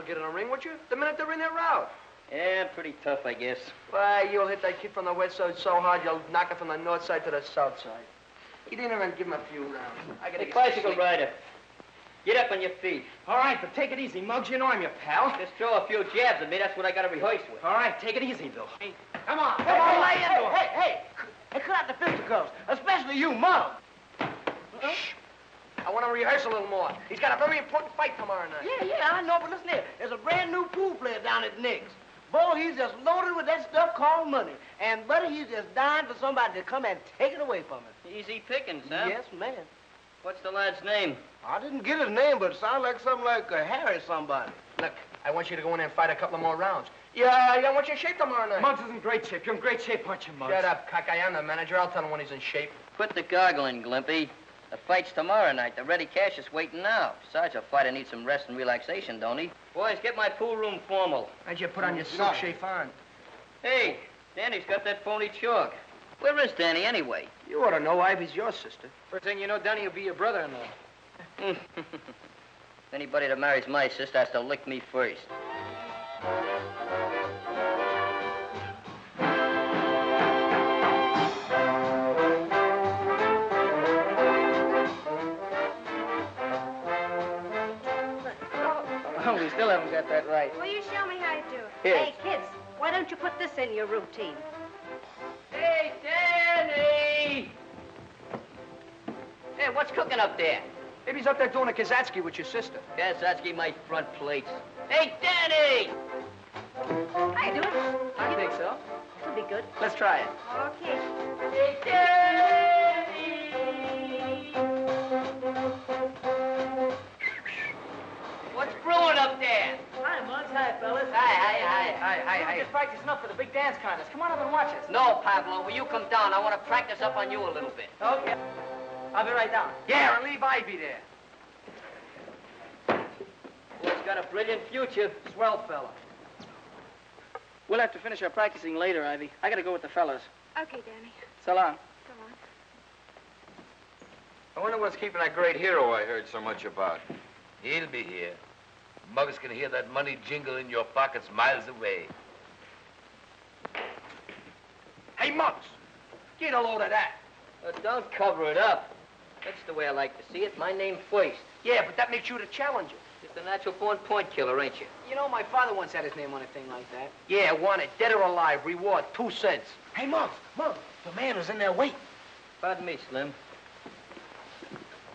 Get in a ring, would you? The minute they're in, they're out. Yeah, pretty tough, I guess. Why, you'll hit that kid from the west side so hard, you'll knock it from the north side to the south side. You didn't even give him a few rounds. I gotta get bicycle rider. Get up on your feet. All right, but take it easy, Muggs. You know I'm your pal. Just throw a few jabs at me. That's what I gotta rehearse with. All right, take it easy, Bill. Hey, come on, lay into him. Hey, cut out the fisticuffs, especially you, Muggs. Shh. I want to rehearse a little more. He's got a very important fight tomorrow night. Yeah, I know, but listen here. There's a brand new pool player down at Nick's. Boy, he's just loaded with that stuff called money. And, buddy, he's just dying for somebody to come and take it away from him. Easy pickings, huh? Yes, man. What's the lad's name? I didn't get his name, but it sounds like something like Harry somebody. Look, I want you to go in there and fight a couple of more rounds. Yeah, I want you in shape tomorrow night. Muggs is in great shape. You're in great shape, aren't you, Muggs? Shut up, cock. I am the manager. I'll tell him when he's in shape. Put the goggle in, Glimpy. The fight's tomorrow night. The ready cash is waiting now. Besides, a fighter needs some rest and relaxation, don't he? Boys, get my pool room formal. How'd you put on your silk chiffon? Hey, Danny's got that phony chalk. Where is Danny, anyway? You ought to know. Ivy's your sister. First thing you know, Danny will be your brother-in-law. Anybody that marries my sister has to lick me first. Oh, we still haven't got that right. Will you show me how to do it? Here. Hey, kids, why don't you put this in your routine? Hey, Danny! Hey, what's cooking up there? Maybe he's up there doing a Kazatsky with your sister. Kazatsky, my front plates. Hey, Danny! How you doing? I think so. It'll be good. Let's try it. Okay. Hey, Danny! What's brewing up there? Hi, Muggs. Hi, fellas. Hi. We're just practicing up for the big dance contest. Come on up and watch us. No, Pablo, will you come down? I want to practice up on you a little bit. Okay. I'll be right down. Yeah, and leave Ivy there. Boy's got a brilliant future. Swell fella. We'll have to finish our practicing later, Ivy. I gotta go with the fellas. Okay, Danny. So long. Go on. I wonder what's keeping that great hero I heard so much about. He'll be here. Muggs can hear that money jingle in your pockets miles away. Hey, Muggs, get a load of that. Don't cover it up. That's the way I like to see it. My name first. Yeah, but that makes you the challenger. Just a natural-born point killer, ain't you? You know, my father once had his name on a thing like that. Yeah, want it. Dead or alive. Reward, 2 cents. Hey, Muggs, the man was in there waiting. Pardon me, Slim.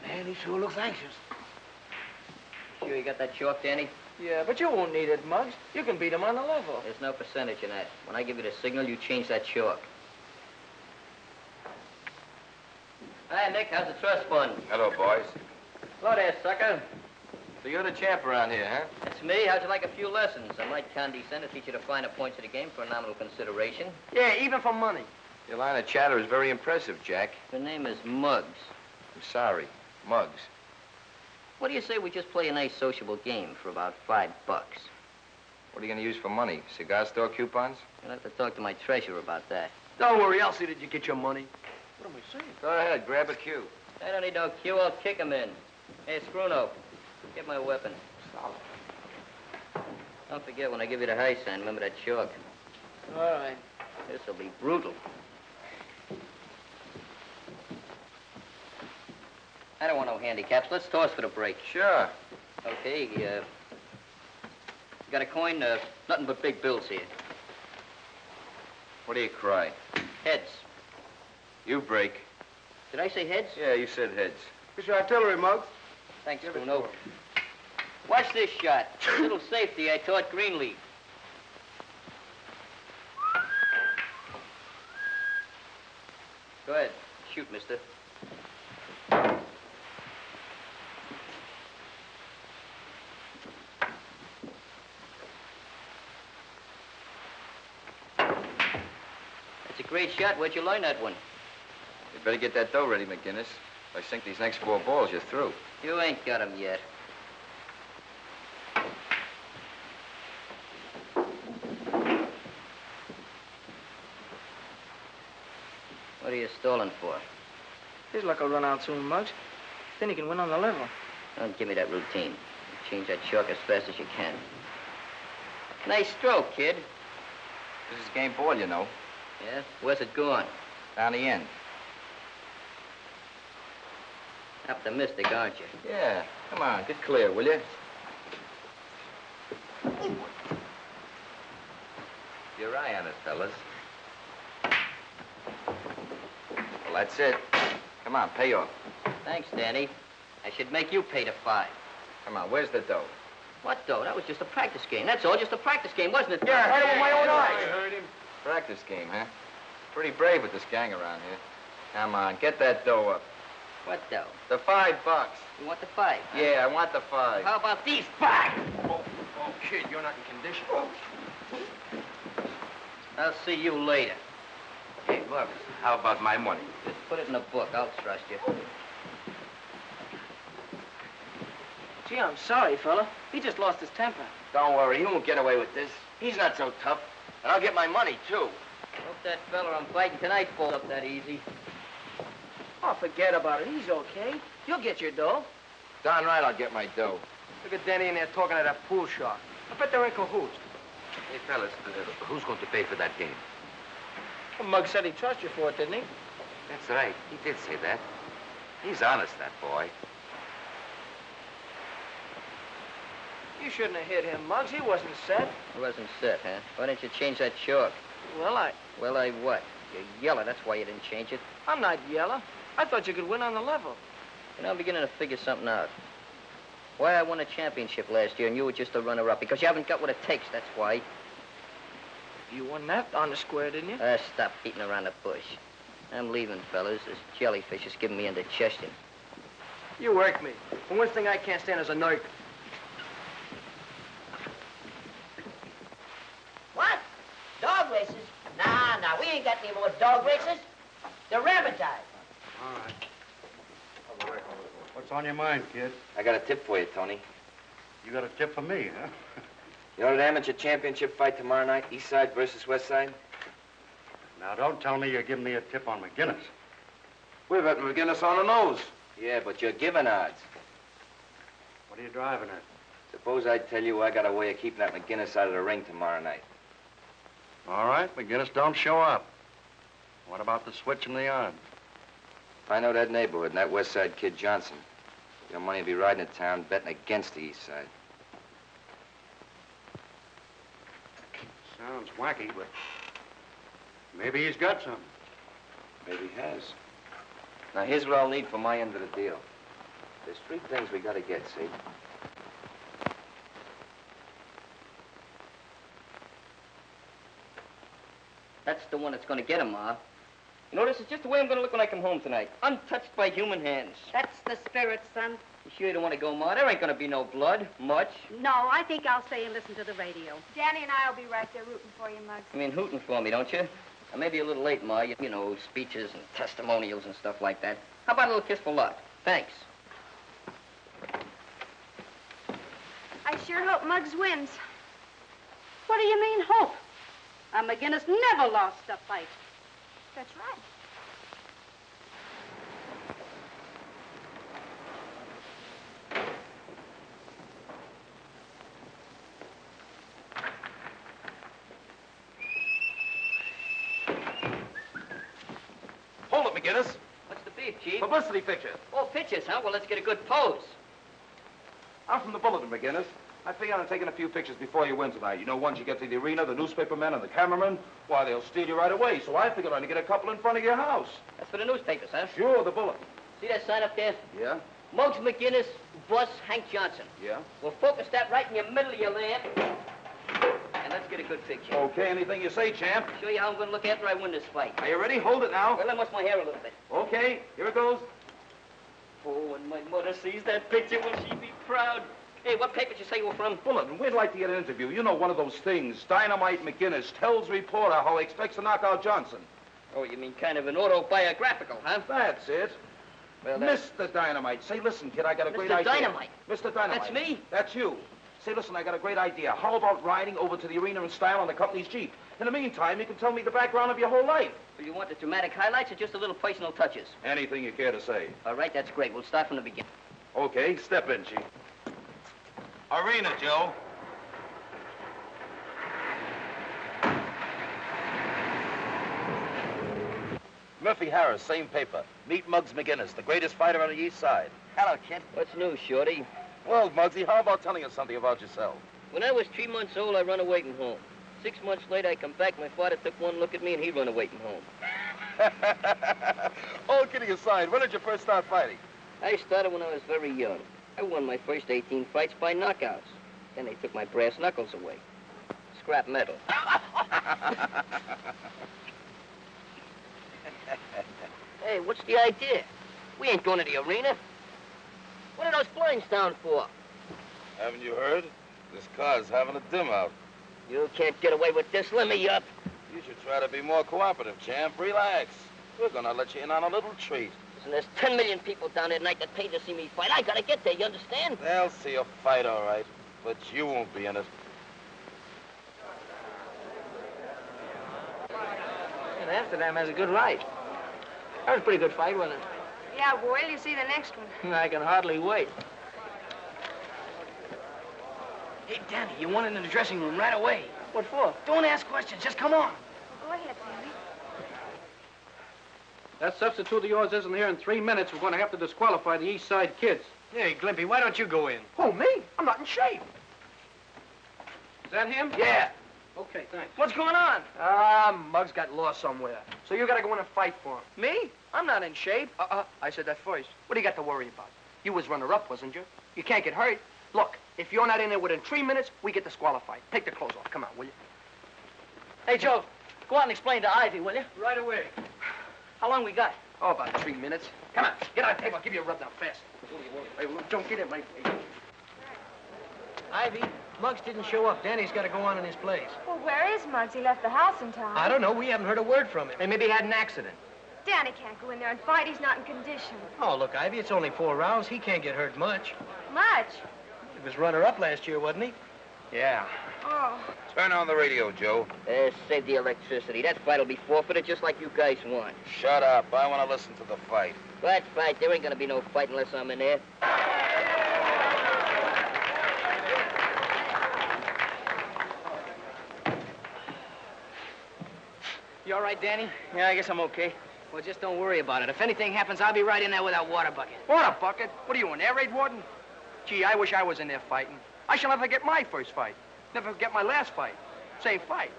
Man, he sure looks anxious. Sure you got that chalk, Danny? Yeah, but you won't need it, Muggs. You can beat him on the level. There's no percentage in that. When I give you the signal, you change that chalk. Hi, Nick. How's the trust fund? Hello, boys. Hello there, sucker. So you're the champ around here, huh? That's me. How'd you like a few lessons? I might condescend to teach you the finer points of the game for a nominal consideration. Yeah, even for money. Your line of chatter is very impressive, Jack. The name is Muggs. I'm sorry. Muggs. What do you say we just play a nice sociable game for about $5? What are you going to use for money? Cigar store coupons? I'll have to talk to my treasurer about that. Don't worry, I'll see that you get your money. What am I saying? Go ahead, grab a cue. I don't need no cue. I'll kick him in. Hey, Scruno, Get my weapon. Don't forget, when I give you the high sign, remember that chalk. All right. This'll be brutal. I don't want no handicaps. Let's toss for the break. Sure. Okay, you got a coin? Nothing but big bills here. What do you cry? Heads. You break. Did I say heads? Yeah, you said heads. Here's your artillery, Muggs. Thanks, Bruno. Watch this shot. Little safety I taught Greenleaf. Go ahead. Shoot, mister. That's a great shot. Where'd you learn that one? You better get that dough ready, McGinnis. If I sink these next 4 balls, you're through. You ain't got 'em yet. What are you stalling for? His luck will run out soon, Muggs. Then he can win on the level. Don't give me that routine. Change that chalk as fast as you can. Nice stroke, kid. This is game ball, you know. Yeah? Where's it going? Down the end. Optimistic, aren't you? Yeah. Come on, get clear, will you? Your eye on it, fellas. Well, that's it. Come on, pay off. Thanks, Danny. I should make you pay the 5. Come on, where's the dough? What, though? That was just a practice game. That's all, just a practice game, wasn't it? Yeah, I heard it with my own eyes. I heard him. Practice game, huh? Pretty brave with this gang around here. Come on, get that dough up. What, though? The $5. You want the 5? Huh? Yeah, I want the 5. How about these 5? Oh, kid, you're not in condition. I'll see you later. Hey, look, how about my money? Just put it in a book. I'll trust you. Gee, I'm sorry, fella. He just lost his temper. Don't worry, he won't get away with this. He's not so tough. And I'll get my money, too. Hope that fella I'm fighting tonight falls up that easy. Oh, forget about it. He's okay. You'll get your dough. Darn right I'll get my dough. Look at Danny in there talking to that pool shark. I bet they're in cahoots. Hey, fellas, who's going to pay for that game? Well, Muggs said he trusts you for it, didn't he? That's right. He did say that. He's honest, that boy. You shouldn't have hit him, Muggs. He wasn't set. He wasn't set, huh? Why didn't you change that chalk? Well, Well, I what? You're yellow. That's why you didn't change it. I'm not yellow. I thought you could win on the level. You know, I'm beginning to figure something out. Why I won a championship last year and you were just a runner-up. Because you haven't got what it takes, that's why. You won that on the square, didn't you? Stop beating around the bush. I'm leaving, fellas. This jellyfish is giving me indigestion. You work me. The one thing I can't stand is a nerve. What? Dog races? Nah, we ain't got any more dog races. They're rabbitized. All right. What's on your mind, kid? I got a tip for you, Tony. You got a tip for me, huh? You know that amateur championship fight tomorrow night, East Side versus West Side? Now, don't tell me you're giving me a tip on McGinnis. We've got McGinnis on the nose. Yeah, but you're giving odds. What are you driving at? Suppose I tell you I got a way of keeping that McGinnis out of the ring tomorrow night. All right, McGinnis don't show up. What about the switch and the odds? If I know that neighborhood and that West Side kid Johnson, your money will be riding to town betting against the East Side. Sounds wacky, but maybe he's got some. Maybe he has. Now, here's what I'll need for my end of the deal. There's 3 things we gotta get, see? That's the one that's going to get him, Ma. You know, this is just the way I'm going to look when I come home tonight. Untouched by human hands. That's the spirit, son. You sure you don't want to go, Ma? There ain't going to be no blood. Much. No, I think I'll stay and listen to the radio. Danny and I will be right there rooting for you, Muggs. I mean, hooting for me, don't you? I may be a little late, Ma. You know, speeches and testimonials and stuff like that. How about a little kiss for luck? Thanks. I sure hope Muggs wins. What do you mean, hope? McGinnis never lost a fight. That's right. McGinnis. What's the beef, Chief? Publicity picture. Oh, pictures, huh? Well, let's get a good pose. I'm from the Bulletin, McGinnis. I figure on taking a few pictures before you win tonight. You know, once you get to the arena, the newspaper men and the cameramen, why, they'll steal you right away. So I figured I'd get a couple in front of your house. That's for the newspapers, huh? Sure, the Bulletin. See that sign up there? Yeah? Muggs McGinnis, boss Hank Johnson. Yeah? We'll focus that right in the middle of your lamp. And let's get a good picture. Okay, anything you say, champ. Show you how I'm going to look after I win this fight. Are you ready? Hold it now. Well, I must my hair a little bit. Okay, here it goes. Oh, when my mother sees that picture, will she be proud? Hey, what paper did you say you were from? Bulletin, we'd like to get an interview. You know, one of those things. Dynamite McGinnis tells reporter how he expects to knock out Johnson. Oh, you mean kind of an autobiographical, huh? That's it. Well, Mr. Dynamite. Say, listen, kid, I got a great Mr. idea. Dynamite? Mr. Dynamite. That's me? That's you. Say, listen, I got a great idea. How about riding over to the arena in style on the company's Jeep? In the meantime, you can tell me the background of your whole life. Do you want the dramatic highlights or just a little personal touches? Anything you care to say. All right, that's great. We'll start from the beginning. Okay, step in, Chief. Arena, Joe. Murphy Harris, same paper. Meet Muggs McGinnis, the greatest fighter on the East Side. Hello, kid. What's new, Shorty? Well, Muggsy, how about telling us something about yourself? When I was 3 months old, I run away from home. 6 months later, I come back. My father took one look at me, and he run away from home. All kidding aside, when did you first start fighting? I started when I was very young. I won my first 18 fights by knockouts. Then they took my brass knuckles away. Scrap metal. Hey, what's the idea? We ain't going to the arena. What are those blinds down for? Haven't you heard? This car's having a dim out. You can't get away with this. Let me up. You should try to be more cooperative, champ. Relax. We're gonna let you in on a little treat. Listen, there's 10 million people down there tonight that paid to see me fight. I gotta get there, you understand? They'll see you fight, all right. But you won't be in it. And Amsterdam has a good right. That was a pretty good fight, wasn't it? Yeah, well, wait till you see the next one. I can hardly wait. Hey, Danny, you want in the dressing room right away. What for? Don't ask questions. Just come on. Go ahead, Sammy. That substitute of yours isn't here in 3 minutes. We're going to have to disqualify the East Side kids. Hey, Glimpy, why don't you go in? Who, me? I'm not in shape. Is that him? Yeah. Okay, thanks. What's going on? Muggs got lost somewhere. So you gotta go in and fight for him. Me? I'm not in shape. I said that first. What do you got to worry about? You was runner-up, wasn't you? You can't get hurt. Look, if you're not in there within 3 minutes, we get disqualified. Take the clothes off. Come on, will you? Hey, Joe, go out and explain to Ivy, will you? Right away. How long we got? Oh, about 3 minutes. Come on, get on the table. I'll give you a rub down fast. Hey, don't get in my face. Ivy, Muggs didn't show up. Danny's got to go on in his place. Well, where is Muggs? He left the house in time. I don't know. We haven't heard a word from him. Hey, maybe he had an accident. Danny can't go in there and fight. He's not in condition. Oh, look, Ivy, it's only 4 rounds. He can't get hurt much. Much? He was runner-up last year, wasn't he? Yeah. Oh. Turn on the radio, Joe. Save the electricity. That fight'll be forfeited just like you guys want. Shut up. I want to listen to the fight. What fight? There ain't gonna be no fight unless I'm in there. You all right, Danny? Yeah, I guess I'm okay. Well, just don't worry about it. If anything happens, I'll be right in there with that water bucket. Water bucket? What are you, an air raid warden? Gee, I wish I was in there fighting. I shall never get my first fight. Never get my last fight. Same fight.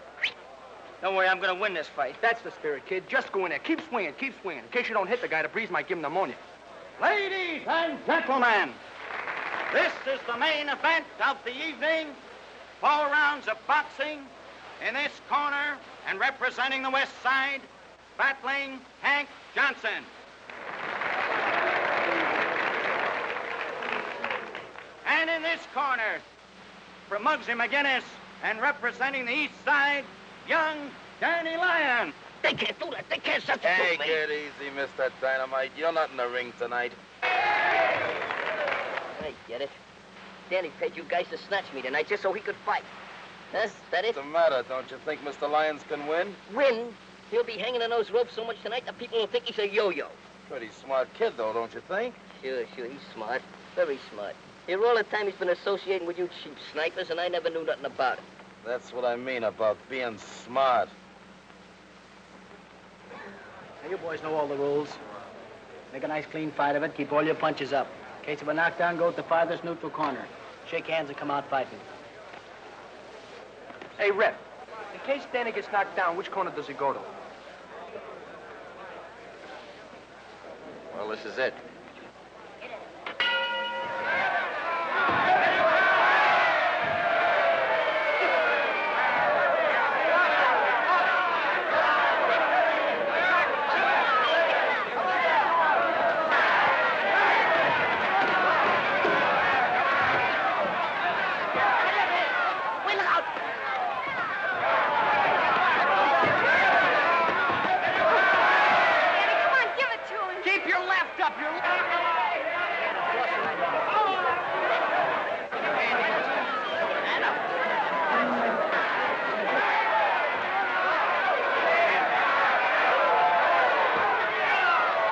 Don't worry, I'm gonna win this fight. That's the spirit, kid. Just go in there. Keep swinging, keep swinging. In case you don't hit the guy, the breeze might give him pneumonia. Ladies and gentlemen, this is the main event of the evening. 4 rounds of boxing. In this corner and representing the West Side, battling Hank Johnson. And in this corner, from Muggsy McGinnis and representing the East Side, young Danny Lyon. They can't do that. They can't substitute Hey, me. get easy, Mr. Dynamite. You're not in the ring tonight. I get it. Danny paid you guys to snatch me tonight just so he could fight. Huh? Is that it? What's the matter? Don't you think Mr. Lyons can win? Win? He'll be hanging on those ropes so much tonight that people will think he's a yo-yo. Pretty smart kid, though, don't you think? Sure, he's smart. Very smart. Here all the time he's been associating with you cheap snipers, and I never knew nothing about it. That's what I mean about being smart. Now, you boys know all the rules. Make a nice clean fight of it. Keep all your punches up. In case of a knockdown, go to the farthest neutral corner. Shake hands and come out fighting. Hey, Rep, in case Danny gets knocked down, which corner does he go to? Well, this is it.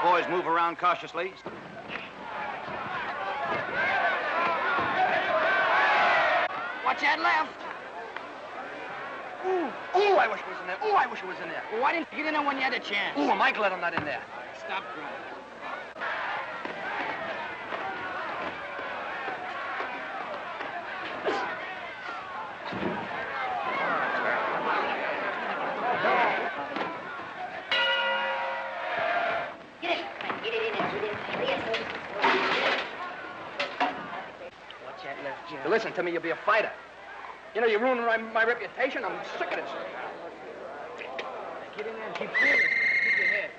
Boys, move around cautiously. Watch that left. Ooh, I wish it was in there. Ooh, I wish it was in there. Well, why didn't you get in there when you had a chance? Ooh, am I glad I'm not in there. Stop crying. If you listen to me, you'll be a fighter. You know, you're ruining my reputation. I'm sick of this. Get in there and keep cool this time. Keep your head.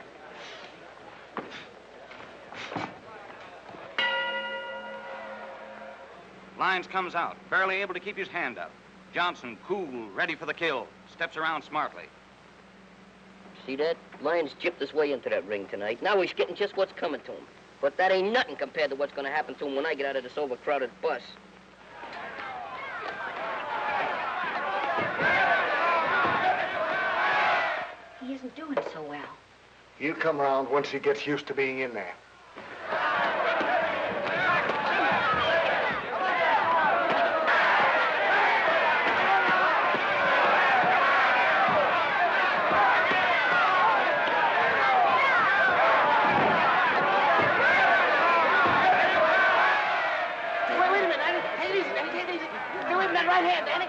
Lyons comes out, barely able to keep his hand up. Johnson, cool, ready for the kill. Steps around smartly. See that? Lyons gypped his way into that ring tonight. Now he's getting just what's coming to him. But that ain't nothing compared to what's going to happen to him when I get out of this overcrowded bus. He isn't doing so well. He'll come around once he gets used to being in there. Wait a minute, Danny. Take it easy, Danny. Take it easy. Stay away from that right hand, Danny.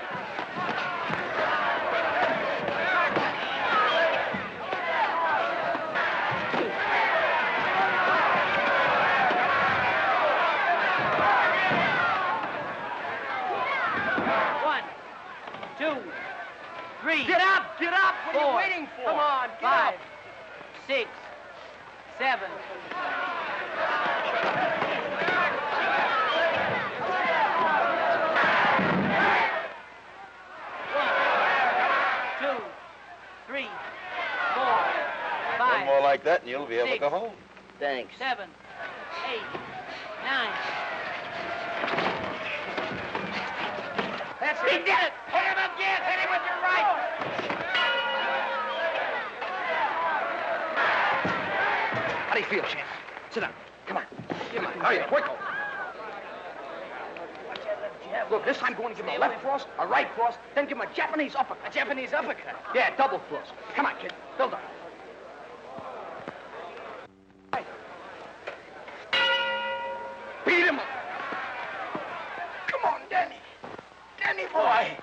Get up! Get up! What are you waiting for? Come on, get 5, up! 6, 7. One more like that and you'll be able to 6, go home. Thanks. 7, 8, 9. That's it. He did it! Hit him again! Hit him with your right! How do you feel, champ? Sit down. Come on. Come on. Hurry up, quick. Look, this time go and give him a left cross, a right cross, then give him a Japanese uppercut. A Japanese uppercut? Yeah, double cross. Come on, kid. Build up. Beat him up. Come on, Danny. Danny, boy.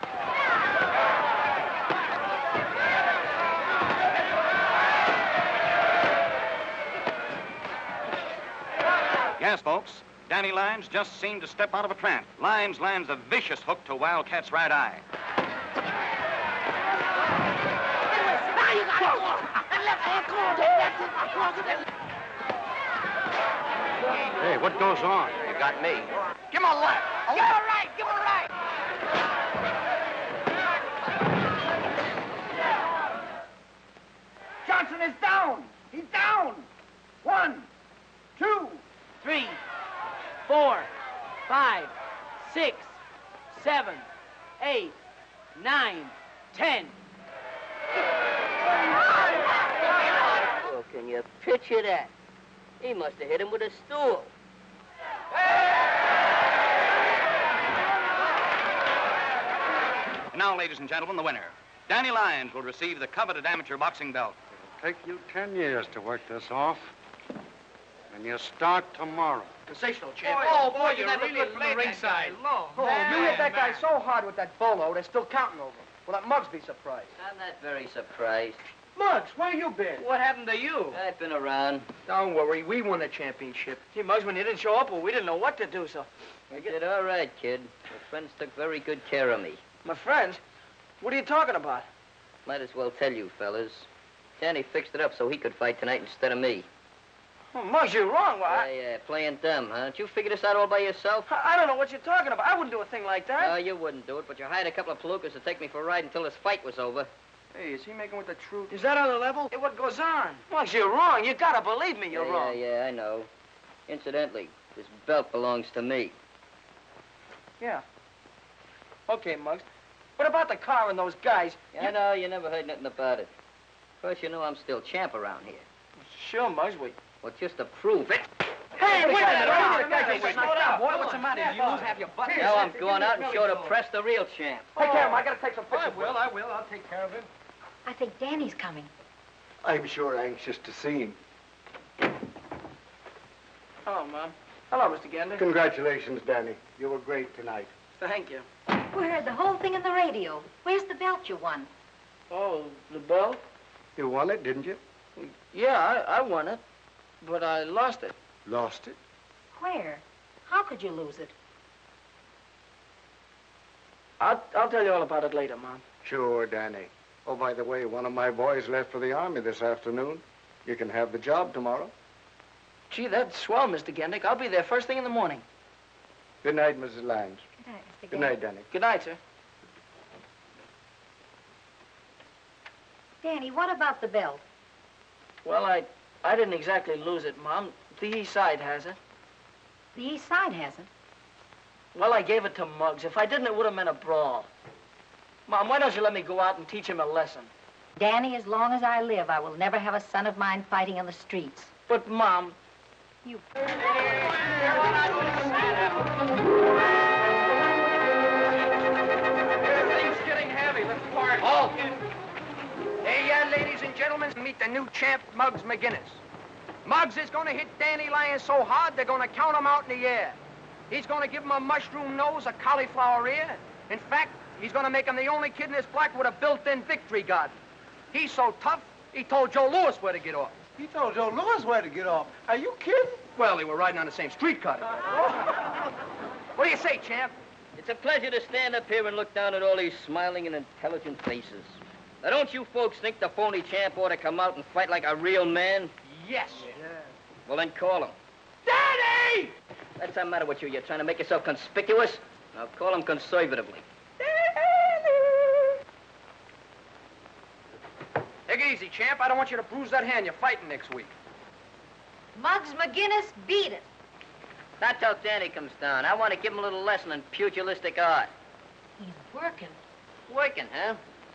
Yes, folks. Danny Lyons just seemed to step out of a trance. Lyons lands a vicious hook to Wildcat's right eye. Hey, what goes on? You got me. Give him a left. Give him a right. Give him a right. Johnson is down. He's down. 1, 2, 3, 4, 5, 6, 7, 8, 9, 10. Oh, can you picture that? He must have hit him with a stool. And now, ladies and gentlemen, the winner. Danny Lyons will receive the coveted amateur boxing belt. take you 10 years to work this off. And you start tomorrow. Sensational, champ. Boy, you never really from the ringside. You hit that guy so hard with that bolo, they're still counting over. Will that Muggs be surprised? I'm not very surprised. Muggs, where you been? What happened to you? I've been around. Don't worry, we won the championship. Gee, Muggs, when you didn't show up, well, we didn't know what to do, so... You did all right, kid. My friends took very good care of me. My friends? What are you talking about? Might as well tell you, fellas. Danny fixed it up so he could fight tonight instead of me. Oh, Muggs, you're wrong. Yeah, playing dumb, huh? Did you figure this out all by yourself? I don't know what you're talking about. I wouldn't do a thing like that. No, you wouldn't do it, but you hired a couple of palookas to take me for a ride until this fight was over. Hey, is he making with the truth? Is that on the level? Hey, what goes on? Muggs, you're wrong. You gotta believe me, you're wrong. Yeah, I know. Incidentally, this belt belongs to me. Yeah. Okay, Muggs. What about the car and those guys? Yeah, I know, you never heard nothing about it. Of course, you know I'm still champ around here. Sure, Muggs, Well, just to prove it. Hey, wait a minute! Slow down, boy. What's the matter? You lose half your butt. Now I'm going out and show the press the real champ. Take care of him. I gotta take some pictures. I will. I'll take care of him. I think Danny's coming. I'm sure anxious to see him. Hello, Mom. Hello, Mr. Gander. Congratulations, Danny. You were great tonight. Thank you. We heard the whole thing in the radio. Where's the belt you won? Oh, the belt? You won it, didn't you? Yeah, I won it, but I lost it. Lost it? Where? How could you lose it? I'll tell you all about it later, Mom. Sure, Danny. Oh, by the way, one of my boys left for the Army this afternoon. You can have the job tomorrow. Gee, that's swell, Mr. Gendick. I'll be there first thing in the morning. Good night, Mrs. Lange. Good night, Mr. Good night, Danny. Good night, sir. Danny, what about the belt? Well, I didn't exactly lose it, Mom. The east side has it. The east side hasn't. Well, I gave it to Muggs. If I didn't, it would have meant a brawl. Mom, why don't you let me go out and teach him a lesson? Danny, as long as I live, I will never have a son of mine fighting in the streets. But, Mom... You... Things getting heavy. Let's park. Halt! Hey, ladies and gentlemen, meet the new champ, Muggs McGinnis. Muggs is going to hit Danny Lyons so hard, they're going to count him out in the air. He's going to give him a mushroom nose, a cauliflower ear. In fact, he's going to make him the only kid in this block with a built-in victory garden. He's so tough, he told Joe Louis where to get off. He told Joe Louis where to get off. Are you kidding? Well, they were riding on the same streetcar. What do you say, champ? It's a pleasure to stand up here and look down at all these smiling and intelligent faces. Now, don't you folks think the phony champ ought to come out and fight like a real man? Yes. Well, then call him. Danny! What's the matter with you? You're trying to make yourself conspicuous? Now, call him conservatively. Take it easy, champ. I don't want you to bruise that hand you're fighting next week. Muggs McGinnis, beat it. Not till Danny comes down. I want to give him a little lesson in pugilistic art. He's working. Working, huh?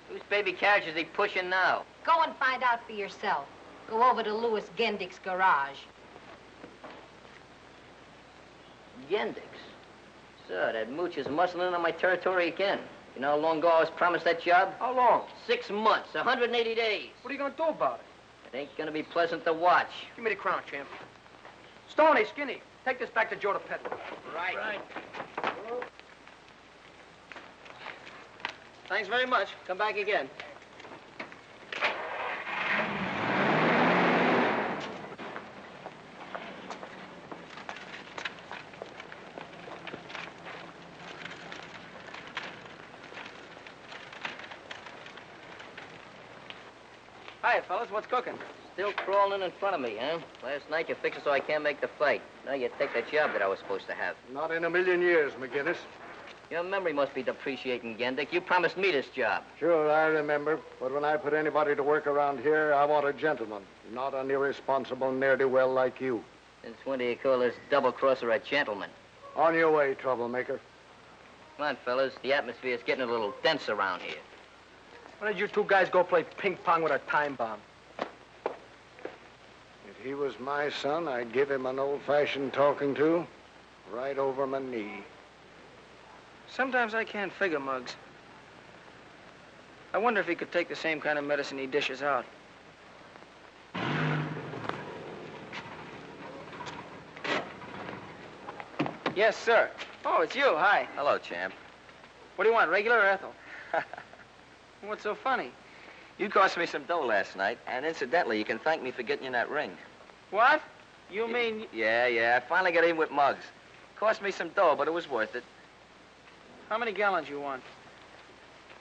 Whose baby carriage is he pushing now? Go and find out for yourself. Go over to Louis Gendick's garage. Gendix? So, that mooch is muscling in on my territory again. You know how long ago I was promised that job? How long? 6 months, 180 days. What are you going to do about it? It ain't gonna be pleasant to watch. Give me the crown, champ. Stoney, Skinny, take this back to Joe the Peddler. Right. Thanks very much. Come back again. Hiya, fellas. What's cooking? Still crawling in front of me, huh? Last night you fixed it so I can't make the fight. Now you take the job that I was supposed to have. Not in a million years, McGinnis. Your memory must be depreciating, Gendick. You promised me this job. Sure, I remember. But when I put anybody to work around here, I want a gentleman, not an irresponsible ne'er-do-well like you. Since when do you call this double-crosser a gentleman? On your way, troublemaker. Come on, fellas. The atmosphere is getting a little dense around here. Why don't you two guys go play ping pong with a time bomb? If he was my son, I'd give him an old-fashioned talking to right over my knee. Sometimes I can't figure, Muggs. I wonder if he could take the same kind of medicine he dishes out. Yes, sir. Oh, it's you. Hi. Hello, champ. What do you want, regular or Ethel? What's so funny? You cost me some dough last night, and incidentally, you can thank me for getting you that ring. What? You mean... Yeah. I finally got in with Muggs. Cost me some dough, but it was worth it. How many gallons you want?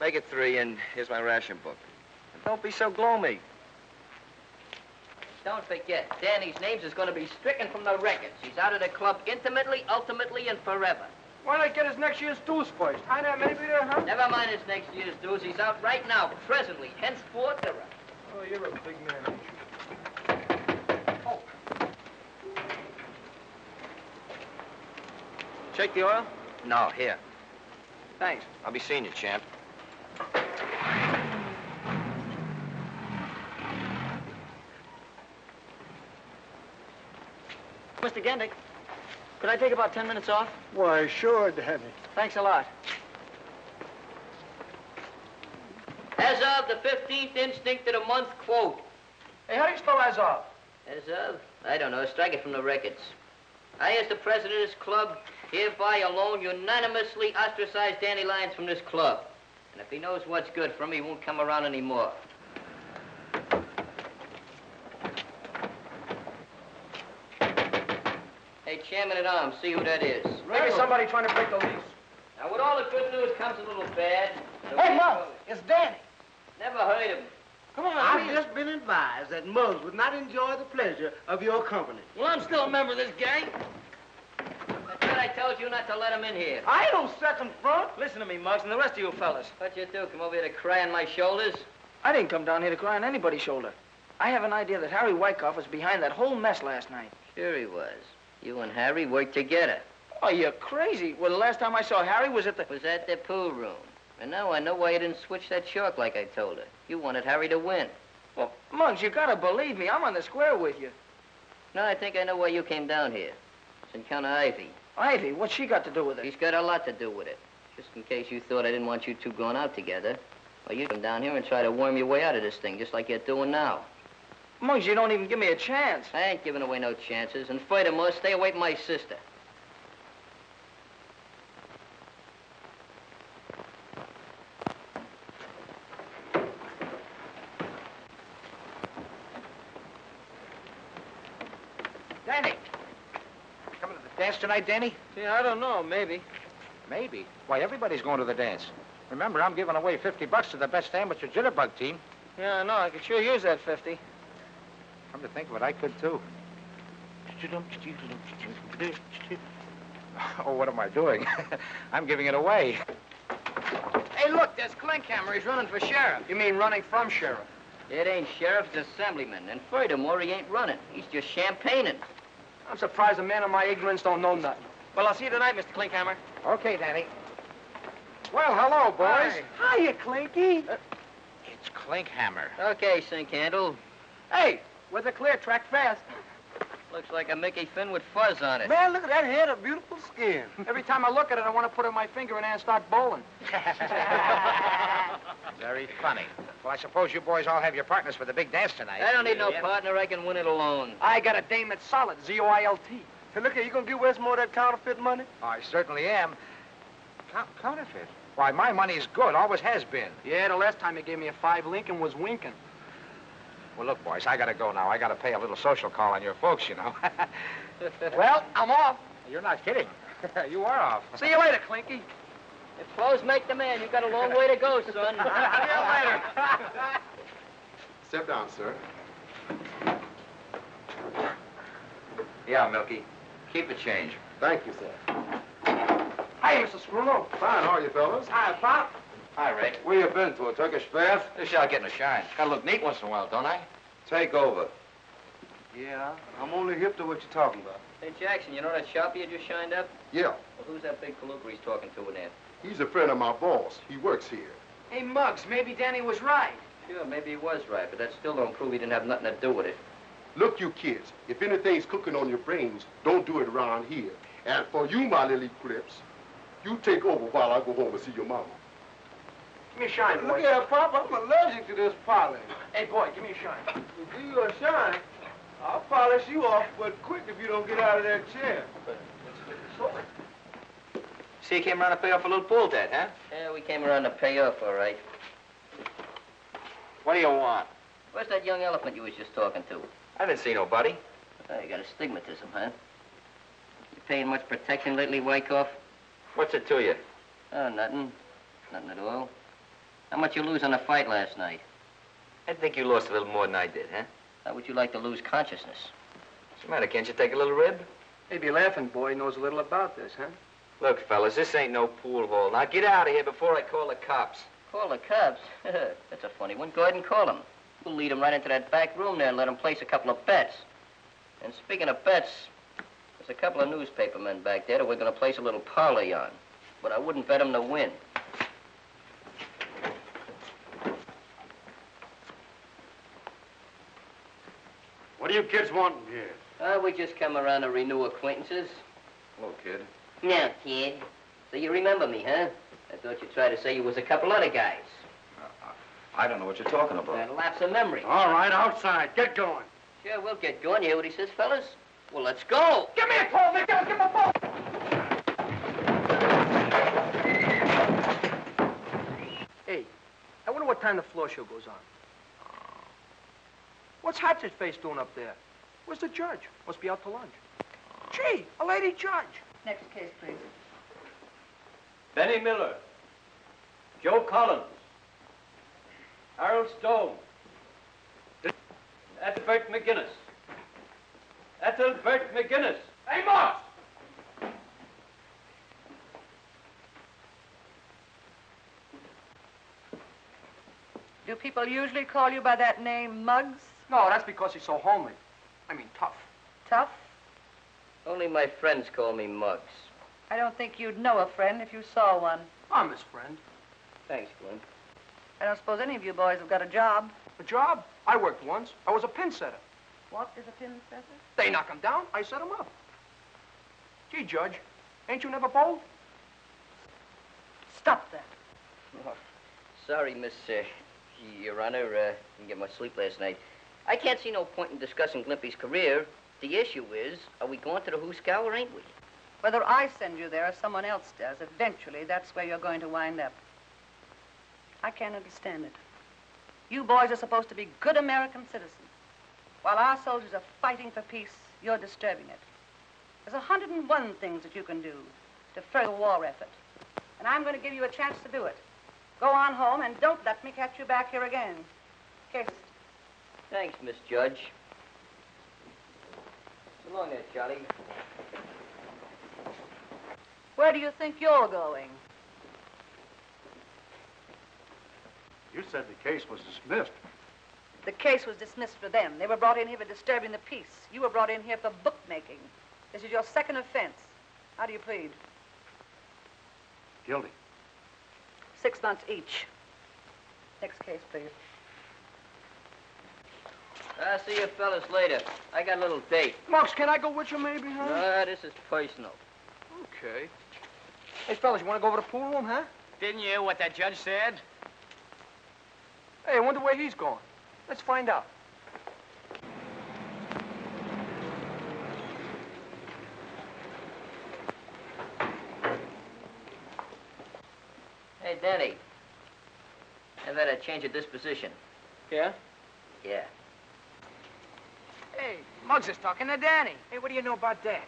Make it 3, and here's my ration book. And don't be so gloomy. Don't forget, Danny's names is going to be stricken from the records. He's out of the club intimately, ultimately, and forever. Why don't I get his next year's dues first? Huh, now, maybe there, huh? Never mind his next year's dues. He's out right now, presently, henceforth, the rest. Oh, you're a big man, ain't you? Oh. Check the oil? No, here. Thanks. I'll be seeing you, champ. Mr. Gendick, could I take about 10 minutes off? Why, sure, Danny. Thanks a lot. As of the 15th instinct of the month, quote. Hey, how do you spell as of? As of? I don't know. Strike it from the records. I, as the president of this club, hereby alone unanimously ostracize Danny Lyons from this club. And if he knows what's good for him, he won't come around anymore. Hey, Chairman-at-Arms, see who that is. Maybe somebody trying to break the lease. Now, with all the good news comes a little bad. So Hey, Muggs, it's Danny. Never heard of him. Come on, I've just been advised that Muggs would not enjoy the pleasure of your company. Well, I'm still a member of this gang. I thought I told you not to let him in here. I don't second front. Listen to me, Muggs, and the rest of you fellas. What'd you do? Come over here to cry on my shoulders? I didn't come down here to cry on anybody's shoulder. I have an idea that Harry Wyckoff was behind that whole mess last night. Sure he was. You and Harry worked together. Oh, you're crazy. Well, the last time I saw Harry was at the... Was at the pool room. And now I know why you didn't switch that shark like I told her. You wanted Harry to win. Well, Muggs, you gotta believe me. I'm on the square with you. No, I think I know why you came down here. It's Encounter Ivy. Ivy? What's she got to do with it? She's got a lot to do with it. Just in case you thought I didn't want you two going out together. Well, you come down here and try to worm your way out of this thing, just like you're doing now. Muggs, you don't even give me a chance. I ain't giving away no chances. And furthermore, stay away from my sister. Danny! Coming to the dance tonight, Danny? Yeah, I don't know. Maybe. Maybe. Why, everybody's going to the dance. Remember, I'm giving away $50 to the best amateur jitterbug team. Yeah, I know. I could sure use that 50. Come to think of it, I could, too. Oh, what am I doing? I'm giving it away. Hey, look, there's Klinkhammer. He's running for sheriff. You mean running from sheriff? It ain't sheriff, it's assemblyman. And furthermore, he ain't running. He's just champagning. I'm surprised a man of my ignorance don't know nothing. Well, I'll see you tonight, Mr. Klinkhammer. Okay, Danny. Well, hello, boys. Hiya, Clinky. It's Klinkhammer. Okay, Sink Handle. Hey, with a clear track fast. Looks like a Mickey Finn with fuzz on it. Man, look at that head of beautiful skin. Every time I look at it, I want to put in my finger in and start bowling. Very funny. Well, I suppose you boys all have your partners for the big dance tonight. I don't need no partner. I can win it alone. I got a dame that's solid, Z-O-I-L-T. Hey, look here, you gonna give Westmore that counterfeit money? I certainly am. Counterfeit? Why, my money's good. Always has been. Yeah, the last time you gave me a 5 Lincoln was winking. Well, look, boys, I gotta go now. I gotta pay a little social call on your folks, you know. Well, I'm off. You're not kidding. You are off. See you later, Clinky. If clothes make the man, you got a long way to go, son. See you later. Step down, sir. Yeah, Milky. Keep the change. Thank you, sir. Hi, Mr. Scruno. Fine, how are you, fellas? Hi, Pop. Hi, Ray. Where you been, to a Turkish bath? Just out getting a shine. Gotta look neat once in a while, don't I? Take over. Yeah, I'm only hip to what you're talking about. Hey, Jackson, you know that shop you just shined up? Yeah. Well, who's that big palooka he's talking to in there? He's a friend of my boss. He works here. Hey, Muggs, maybe Danny was right. Sure, maybe he was right, but that still don't prove he didn't have nothing to do with it. Look, you kids, if anything's cooking on your brains, don't do it around here. And for you, my little crips, you take over while I go home and see your mama. Give me a shine, boy. Look here, Pop, I'm allergic to this polish. Hey, boy, give me a shine. To give you a shine, I'll polish you off, but quick if you don't get out of that chair. see you came around to pay off a little pool debt, huh? Yeah, we came around to pay off, all right. What do you want? Where's that young elephant you was just talking to? I didn't see nobody. Oh, you got astigmatism, huh? You paying much protection lately, Wyckoff? What's it to you? Oh, nothing. Nothing at all. How much you lose on the fight last night? I think you lost a little more than I did, huh? How would you like to lose consciousness? What's the matter? Can't you take a little rib? Maybe Laughing Boy knows a little about this, huh? Look, fellas, this ain't no pool hall. Now get out of here before I call the cops. Call the cops? That's a funny one. Go ahead and call them. We'll lead them right into that back room there and let them place a couple of bets. And speaking of bets, there's a couple of newspaper men back there that we're going to place a little parlay on. But I wouldn't bet them to win. What do you kids want here? We just come around to renew acquaintances. Hello, kid. Now, kid. So you remember me, huh? I thought you'd try to say you was a couple other guys. I don't know what you're talking about. That lapse of memory. All right, outside. Get going. Sure, we'll get going. You hear what he says, fellas? Well, let's go. Give me a call, Mick. Give me a phone. Hey, I wonder what time the floor show goes on. What's Hatchet's face doing up there? Where's the judge? Must be out to lunch. Gee, a lady judge. Next case, please. Benny Miller. Joe Collins. Harold Stone. Ethelbert McGinnis. Ethelbert McGinnis. Hey, Moss! Do people usually call you by that name, Muggs? No, that's because he's so homely. I mean, tough. Tough? Only my friends call me Muggs. I don't think you'd know a friend if you saw one. I'm his friend. Thanks, Glenn. I don't suppose any of you boys have got a job. A job? I worked once. I was a pin setter. What is a pin setter? They knock him down, I set him up. Gee, Judge, ain't you never bowled? Stop that. Oh, sorry, Miss, Your Honor. Didn't get much sleep last night. I can't see no point in discussing Glimpy's career. The issue is, are we going to the Hooskow or ain't we? Whether I send you there or someone else does, eventually that's where you're going to wind up. I can't understand it. You boys are supposed to be good American citizens. While our soldiers are fighting for peace, you're disturbing it. There's 101 things that you can do to further the war effort. And I'm going to give you a chance to do it. Go on home and don't let me catch you back here again. Case. Thanks, Miss Judge. So long there, Charlie. Where do you think you're going? You said the case was dismissed. The case was dismissed for them. They were brought in here for disturbing the peace. You were brought in here for bookmaking. This is your second offense. How do you plead? Guilty. 6 months each. Next case, please. I'll see you fellas later. I got a little date. Muggs, can I go with you maybe, huh? No, this is personal. Okay. Hey, fellas, you want to go over to the pool room, huh? Didn't you hear what that judge said? Hey, I wonder where he's going. Let's find out. Hey, Danny. I've had a change of disposition. Yeah? Yeah. Hey, Muggs is talking to Danny. Hey, what do you know about that?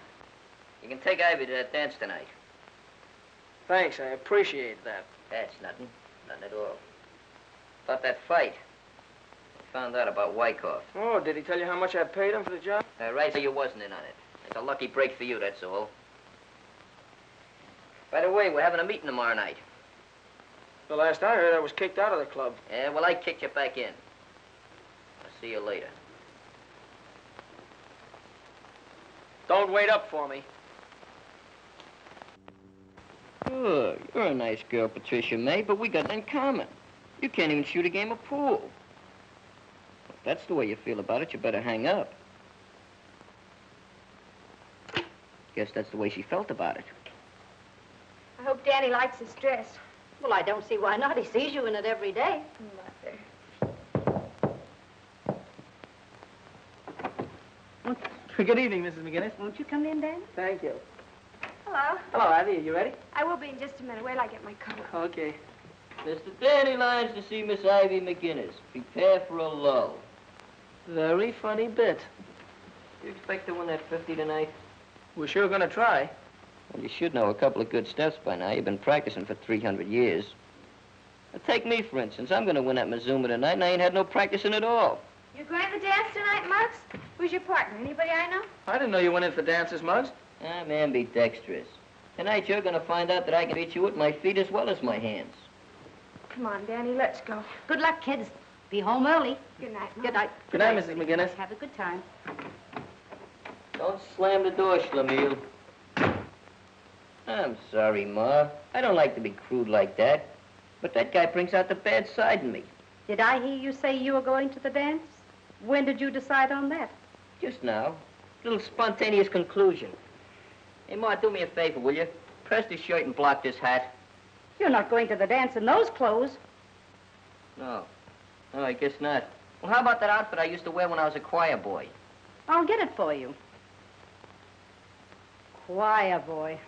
You can take Ivy to that dance tonight. Thanks, I appreciate that. That's nothing. Nothing at all. About that fight. I found out about Wyckoff. Oh, did he tell you how much I paid him for the job? Right, so you wasn't in on it. It's a lucky break for you, that's all. By the way, we're having a meeting tomorrow night. The last I heard, I was kicked out of the club. Yeah, well, I kicked you back in. I'll see you later. Don't wait up for me. Oh, you're a nice girl, Patricia May, but we got it in common. You can't even shoot a game of pool. If that's the way you feel about it, you better hang up. Guess that's the way she felt about it. I hope Danny likes his dress. Well, I don't see why not. He sees you in it every day. Good evening, Mrs. McGinnis. Won't you come in, Danny? Thank you. Hello. Hello, Ivy. Are you ready? I will be in just a minute. Wait till I get my coat. Okay. Mr. Dandelions to see Miss Ivy McGinnis. Prepare for a lull. Very funny bit. You expect to win that 50 tonight? We're sure gonna try. Well, you should know a couple of good steps by now. You've been practicing for 300 years. Now, take me, for instance. I'm gonna win at Mazuma tonight, and I ain't had no practicing at all. You're going to the dance tonight, Muggs? Who's your partner? Anybody I know? I didn't know you went in for dances, Muggs. I'm ambidextrous. Tonight, you're gonna find out that I can beat you with my feet as well as my hands. Come on, Danny, let's go. Good luck, kids. Be home early. Good night, Mom. Good night. Good night, Mrs. McGinnis. Have a good time. Don't slam the door, Schlemiel. I'm sorry, Ma. I don't like to be crude like that. But that guy brings out the bad side in me. Did I hear you say you were going to the dance? When did you decide on that? Just now. Little spontaneous conclusion. Hey, Ma, do me a favor, will you? Press this shirt and block this hat. You're not going to the dance in those clothes. No. No, I guess not. Well, how about that outfit I used to wear when I was a choir boy? I'll get it for you. Choir boy.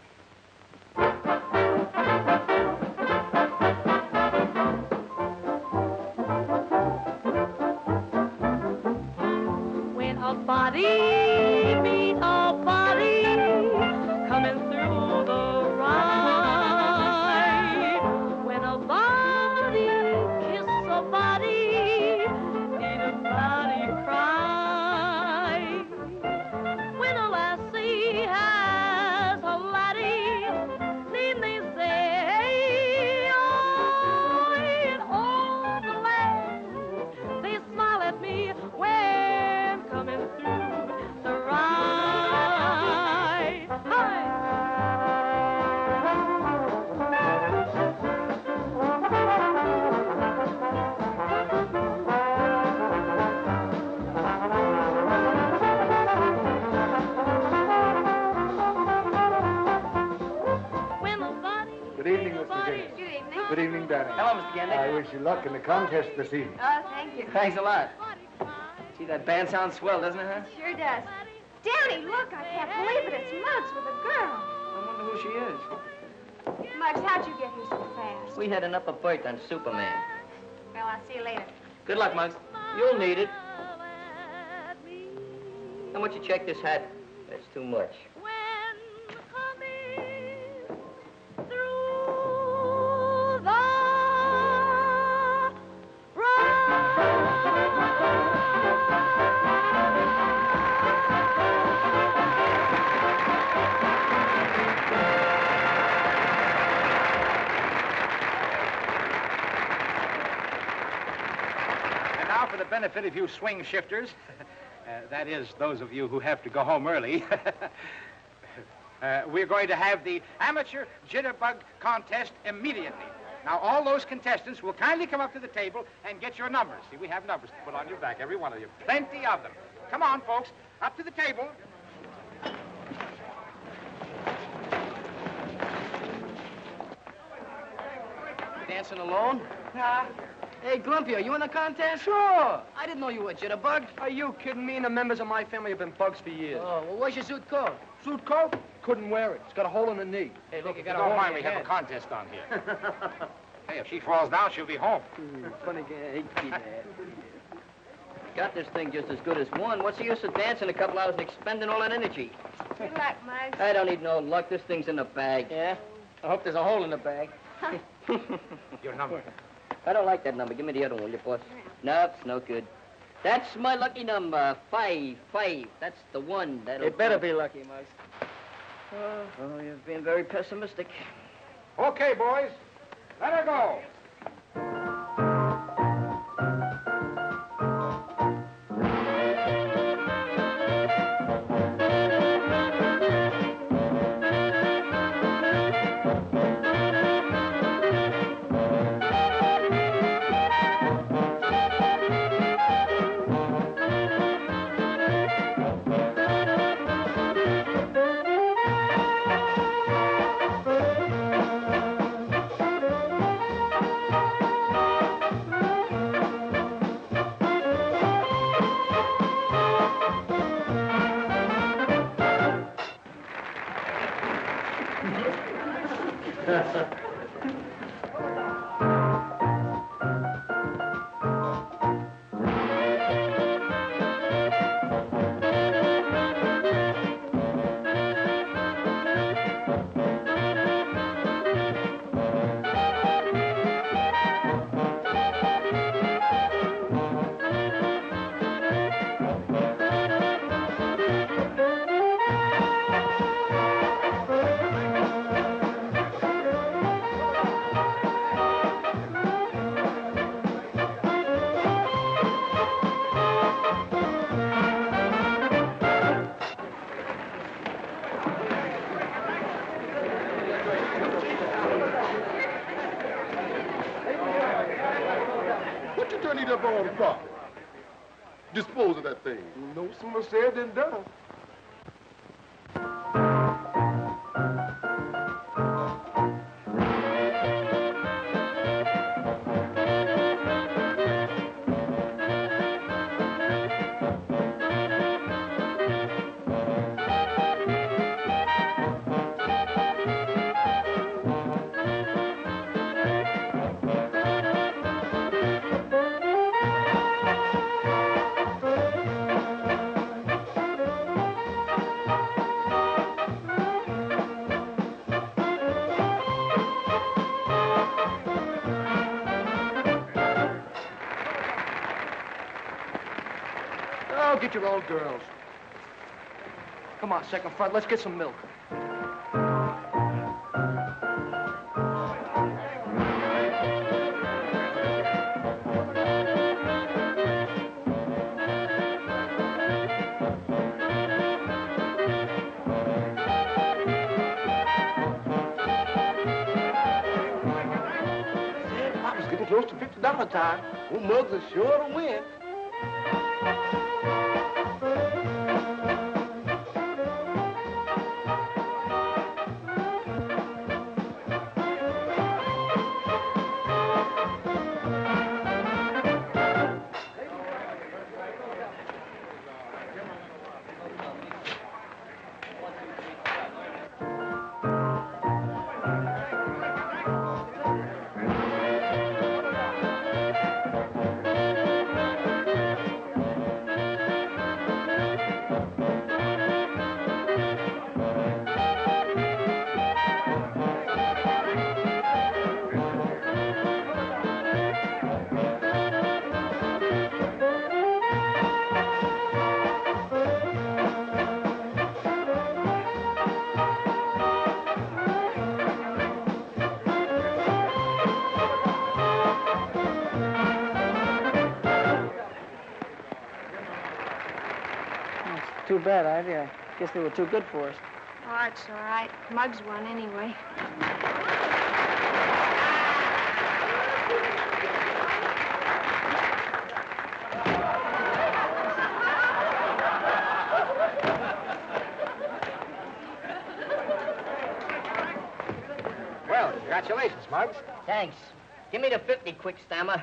When a body meets a body coming through the ride, when a body kiss a body, need a body cry, when a lassie has a laddie, need they say, oh, in all the land, they smile at me when coming through the ride. Hi. Good evening, Mr. McGinnis. Good evening. Good evening, Danny. Hello, Mr. Gandy. I wish you luck in the contest this evening. Oh, thank you. Thanks a lot. Gee, that band sounds swell, doesn't it, huh? Sure does. Danny, look, I can't believe it. It's Muggs with a girl. I wonder who she is. Muggs, how'd you get here so fast? We had an upper berth on Superman. Well, I'll see you later. Good luck, Muggs. You'll need it. How much you check this hat? That's too much. And now for the benefit of you swing shifters, that is, those of you who have to go home early, we're going to have the amateur jitterbug contest immediately. Now, all those contestants will kindly come up to the table and get your numbers. See, we have numbers to put on your back, every one of you. Plenty of them. Come on, folks, up to the table. Dancing alone? Hey, Glumpy, are you in the contest? Sure. I didn't know you were a jitterbug. Are you kidding me? And the members of my family have been bugs for years. Oh, well, where's your suit coat? Suit coat? Couldn't wear it. It's got a hole in the knee. Hey, look, you don't mind, we have a contest on here. Hey, if she falls down, she'll be home. Funny guy. I hate to be that. Got this thing just as good as one. What's the use of dancing a couple hours and expending all that energy? Good luck, Muggs. I don't need no luck. This thing's in the bag. Yeah? I hope there's a hole in the bag. Your number. I don't like that number. Give me the other one, will you, boss? Nope, it's no good. That's my lucky number. 5. That's the one. That'll It better do. be lucky, Muggs. Oh, you're being very pessimistic. Okay, boys, let her go. What you turn it up on for? Dispose of that thing. No sooner said than done. Oh, get your own girls. Come on, second front, let's get some milk. I was getting close to $50 time. Well, Muggs is sure to win. Too bad, Ivy. I guess they were too good for us. Oh, it's all right. Muggs won anyway. Well, congratulations, Muggs. Thanks. Give me the 50, quick stammer.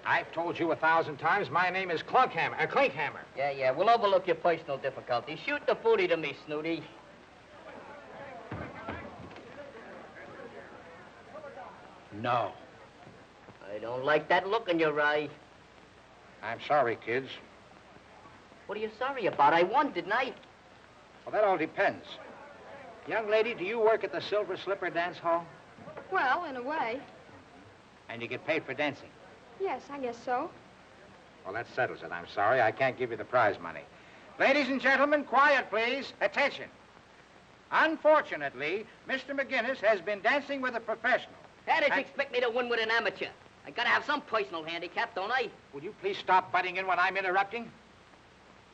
I've told you 1,000 times my name is Klinkhammer. Yeah, we'll overlook your personal difficulties. Shoot the booty to me, Snooty. No. I don't like that look in your eye. I'm sorry, kids. What are you sorry about? I won, didn't I? Well, that all depends. Young lady, do you work at the Silver Slipper Dance Hall? Well, in a way. And you get paid for dancing? Yes, I guess so. Well, that settles it. I'm sorry. I can't give you the prize money. Ladies and gentlemen, quiet, please. Attention. Unfortunately, Mr. McGinnis has been dancing with a professional. How did you expect me to win with an amateur? I gotta have some personal handicap, don't I? Will you please stop butting in when I'm interrupting?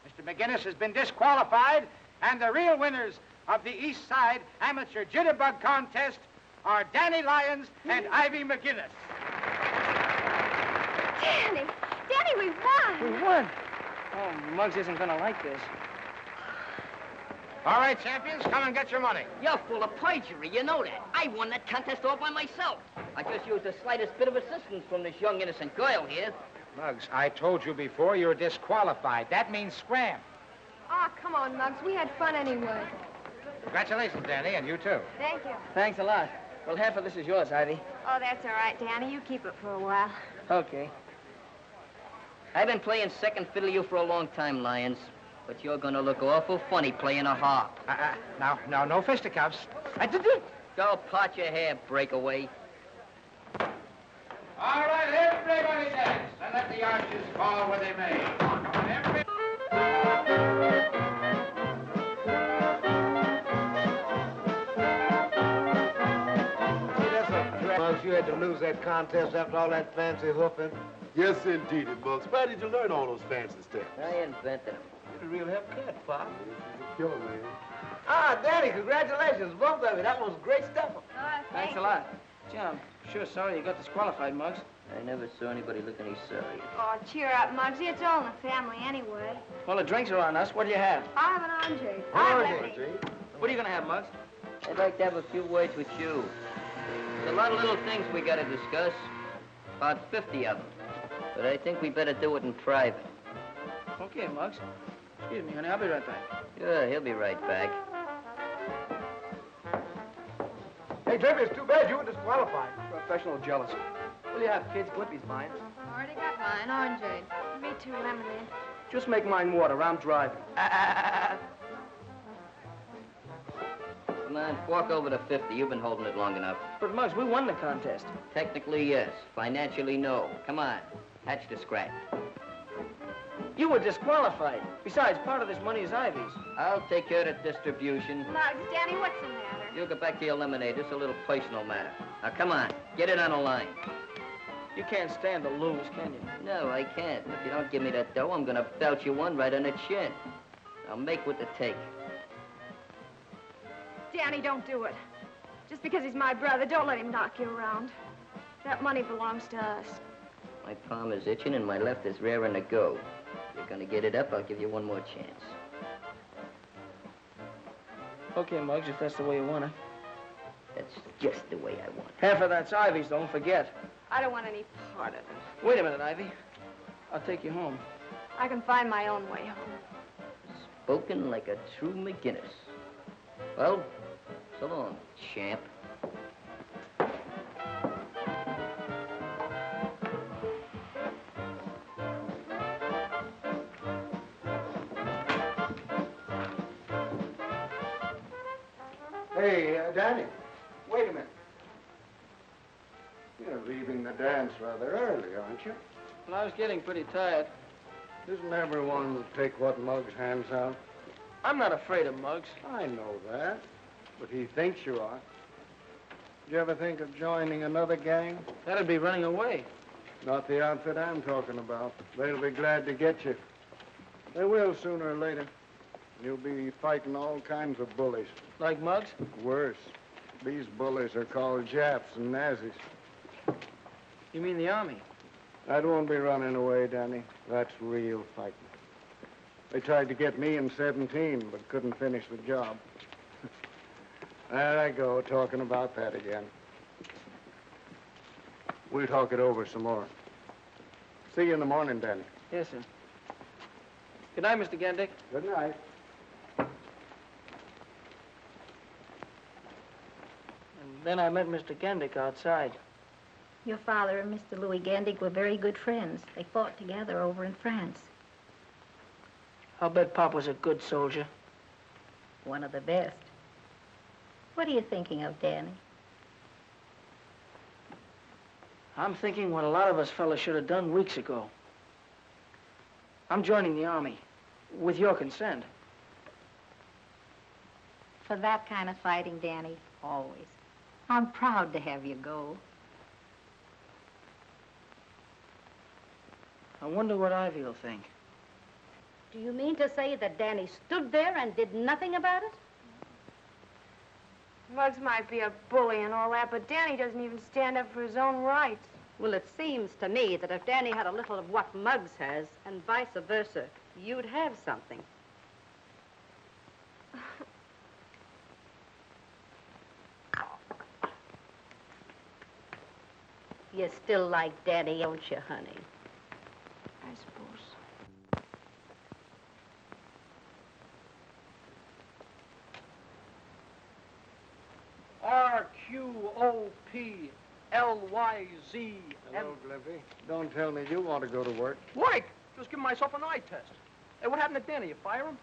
Mr. McGinnis has been disqualified, and the real winners of the East Side Amateur Jitterbug Contest are Danny Lyons and Ivy McGinnis. Danny! Danny, we won! We won? Oh, Muggs isn't going to like this. All right, champions, come and get your money. You're full of perjury, you know that. I won that contest all by myself. I just used the slightest bit of assistance from this young, innocent girl here. Muggs, I told you before you're disqualified. That means scram. Oh, come on, Muggs. We had fun anyway. Congratulations, Danny, and you too. Thank you. Thanks a lot. Well, half of this is yours, Ivy. Oh, that's all right, Danny. You keep it for a while. Okay. I've been playing second fiddle to you for a long time, Lyons. But you're gonna look awful funny playing a harp. Now, no fisticuffs. Go part your hair, breakaway. All right, everybody dance, and let the archers fall where they may. Come on, everybody. Muggs, you had to lose that contest after all that fancy hoofing. Yes, indeed, Muggs. Where did you learn all those fancy steps? I invented them. You're a real hep cat, Pop. Killer, man. Ah, Danny, congratulations, both of you. That was great stuff. Thanks a lot. Gee, I'm sure sorry you got disqualified, Muggs. I never saw anybody look any sorry. Oh, cheer up, Muggsy. It's all in the family anyway. Well, the drinks are on us. What do you have? I have an orange. I have lemonade. What are you going to have, Muggs? I'd like to have a few words with you. There's a lot of little things we got to discuss. About 50 of them. But I think we better do it in private. Okay, Muggs. Excuse me, honey. I'll be right back. Sure, he'll be right back. Hey, Jimmy, it's too bad you were disqualified. Professional jealousy. What do you have, kids? Clippy's mine. Already got mine, orange. Me too, lemonade. Just make mine water. I'm driving. Come on, fork over to 50. You've been holding it long enough. But, Muggs, we won the contest. Technically, yes. Financially, no. Come on. Hatch the scratch. You were disqualified. Besides, part of this money is Ivy's. I'll take care of the distribution. Muggs, Danny, what's the matter? You'll get back to your lemonade. It's a little personal matter. Now, come on. Get it on the line. You can't stand to lose, can you? No, I can't. If you don't give me that dough, I'm gonna belt you one right on the chin. I'll make what to take. Danny, don't do it. Just because he's my brother, don't let him knock you around. That money belongs to us. My palm is itching and my left is raring to go. If you're gonna get it up, I'll give you one more chance. Okay, Muggs, if that's the way you want it. That's just the way I want it. Half of that's Ivy's, don't forget. I don't want any part of it. Wait a minute, Ivy. I'll take you home. I can find my own way home. Spoken like a true McGinnis. Well, so long, champ. Hey, Danny, wait a minute. You're leaving the dance rather early, aren't you? Well, I was getting pretty tired. Doesn't everyone take what Muggs hands out? I'm not afraid of Muggs. I know that, but he thinks you are. Did you ever think of joining another gang? That'd be running away. Not the outfit I'm talking about. They'll be glad to get you. They will sooner or later. You'll be fighting all kinds of bullies. Like Muggs? Worse. These bullies are called Japs and Nazis. You mean the Army? That won't be running away, Danny. That's real fighting. They tried to get me in 17, but couldn't finish the job. There I go, talking about that again. We'll talk it over some more. See you in the morning, Danny. Yes, sir. Good night, Mr. Gendick. Good night. And then I met Mr. Gendick outside. Your father and Mr. Louis Gandig were very good friends. They fought together over in France. I'll bet Pop was a good soldier. One of the best. What are you thinking of, Danny? I'm thinking what a lot of us fellas should have done weeks ago. I'm joining the Army, with your consent. For that kind of fighting, Danny, always. I'm proud to have you go. I wonder what Ivy will think. Do you mean to say that Danny stood there and did nothing about it? Muggs might be a bully and all that, but Danny doesn't even stand up for his own rights. Well, it seems to me that if Danny had a little of what Muggs has, and vice versa, you'd have something. You still like Danny, don't you, honey? I suppose. RQO L-Y-Z. Hello, Glimpy. Don't tell me you want to go to work. Work? Just giving myself an eye test. Hey, what happened to Danny? You fire him?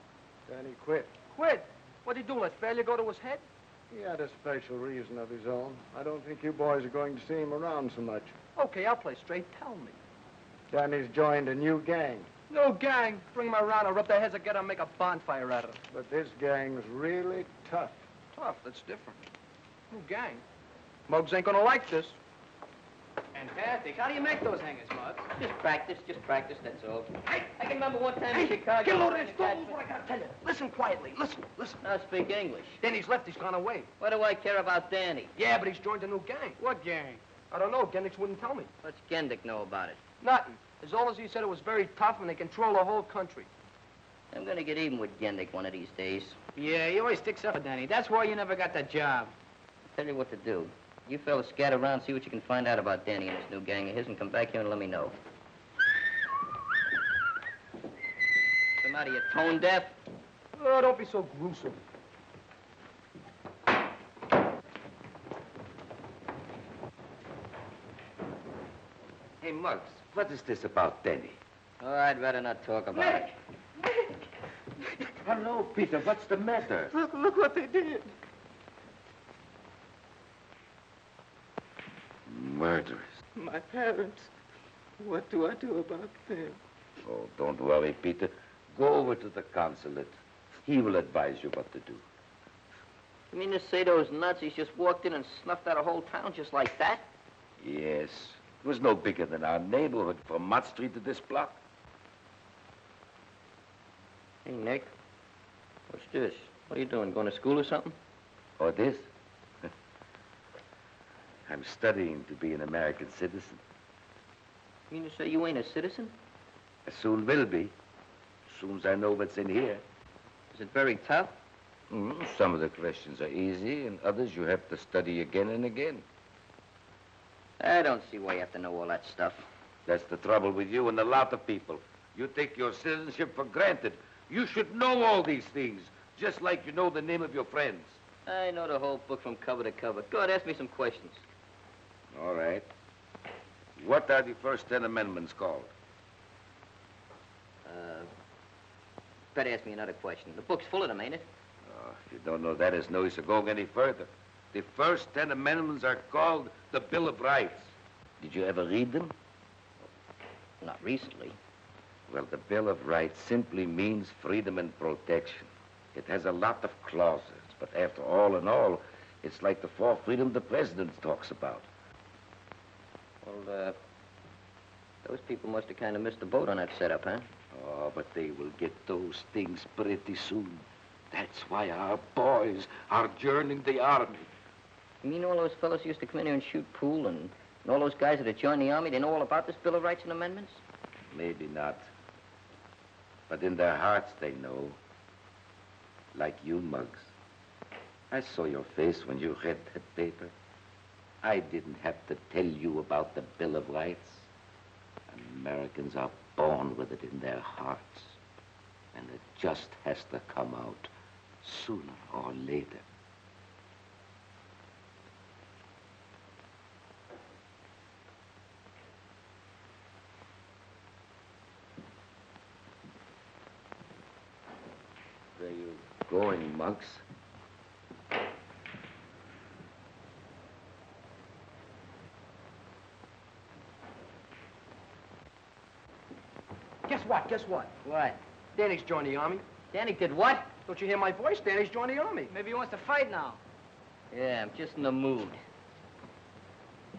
Danny quit. Quit? What'd he do? Let failure go to his head? He had a special reason of his own. I don't think you boys are going to see him around so much. Okay, I'll play straight. Tell me. Danny's joined a new gang. No gang. Bring him around. I'll rub their heads together and make a bonfire out of them. But this gang's really tough. Tough? That's different. New gang. Muggs ain't gonna like this. Fantastic. How do you make those hangers, Muggs? Just practice, that's all. Hey, I can remember one time in Chicago... Get low this. Don't move what I gotta tell you. Listen quietly. Listen. Now speak English. Danny's left. He's gone away. What do I care about Danny? Yeah, but he's joined a new gang. What gang? I don't know. Gendick wouldn't tell me. What's Gendick know about it? Nothing. As long as he said it was very tough and they control the whole country. I'm gonna get even with Gendick one of these days. Yeah, he always sticks up for Danny. That's why you never got that job. I'll tell you what to do. You fellas scatter around, see what you can find out about Danny and his new gang of his, and come back here and let me know. What's the matter, you tone deaf? Oh, don't be so gruesome. Hey, Muggs, what is this about Danny? Oh, I'd rather not talk about it. Hello, Peter, what's the matter? Look what they did. Murderers. My parents. What do I do about them? Oh, don't worry, Peter. Go over to the consulate. He will advise you what to do. You mean to say those Nazis just walked in and snuffed out a whole town just like that? Yes. It was no bigger than our neighborhood from Mott Street to this block. Hey, Nick. What's this? What are you doing? Going to school or something? Or this? I'm studying to be an American citizen. You mean to say you ain't a citizen? I soon will be. As soon as I know what's in here. Is it very tough? Some of the questions are easy, and others you have to study again and again. I don't see why you have to know all that stuff. That's the trouble with you and a lot of people. You take your citizenship for granted. You should know all these things, just like you know the name of your friends. I know the whole book from cover to cover. Go ahead, ask me some questions. All right. What are the first 10 amendments called? Better ask me another question. The book's full of them, ain't it? Oh, if you don't know that, it's no use of going any further. The first 10 amendments are called the Bill of Rights. Did you ever read them? Not recently. Well, the Bill of Rights simply means freedom and protection. It has a lot of clauses, but after all in all, it's like the fourth freedom the president talks about. Well, those people must have kind of missed the boat on that setup, huh? Oh, but they will get those things pretty soon. That's why our boys are joining the army. You mean all those fellows who used to come in here and shoot pool and all those guys that have joined the army, they know all about this Bill of Rights and Amendments? Maybe not. But in their hearts, they know. Like you, Muggs. I saw your face when you read that paper. I didn't have to tell you about the Bill of Rights. Americans are born with it in their hearts. And it just has to come out sooner or later. Where you going, Muggs? Guess what? Guess what? What? Danny's joined the army. Danny did what? Don't you hear my voice? Danny's joined the army. Maybe he wants to fight now. Yeah, I'm just in the mood.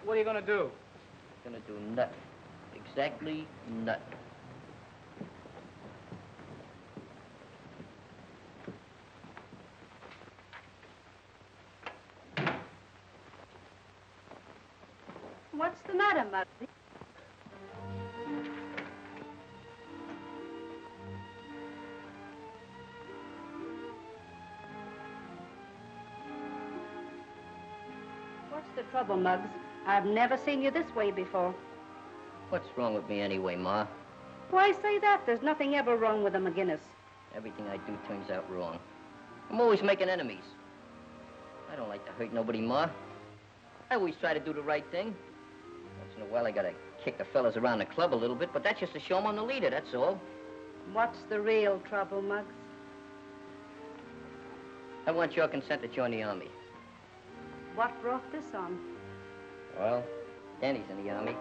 What are you gonna do? Gonna do nothing. Exactly nothing. What's the matter, Muggsy? What's the trouble, Muggs? I've never seen you this way before. What's wrong with me anyway, Ma? Why say that? There's nothing ever wrong with a McGinnis. Everything I do turns out wrong. I'm always making enemies. I don't like to hurt nobody, Ma. I always try to do the right thing. Once in a while, I gotta kick the fellas around the club a little bit, but that's just to show 'em I'm the leader, that's all. What's the real trouble, Muggs? I want your consent to join the Army. What brought this on? Well, Danny's in the Army.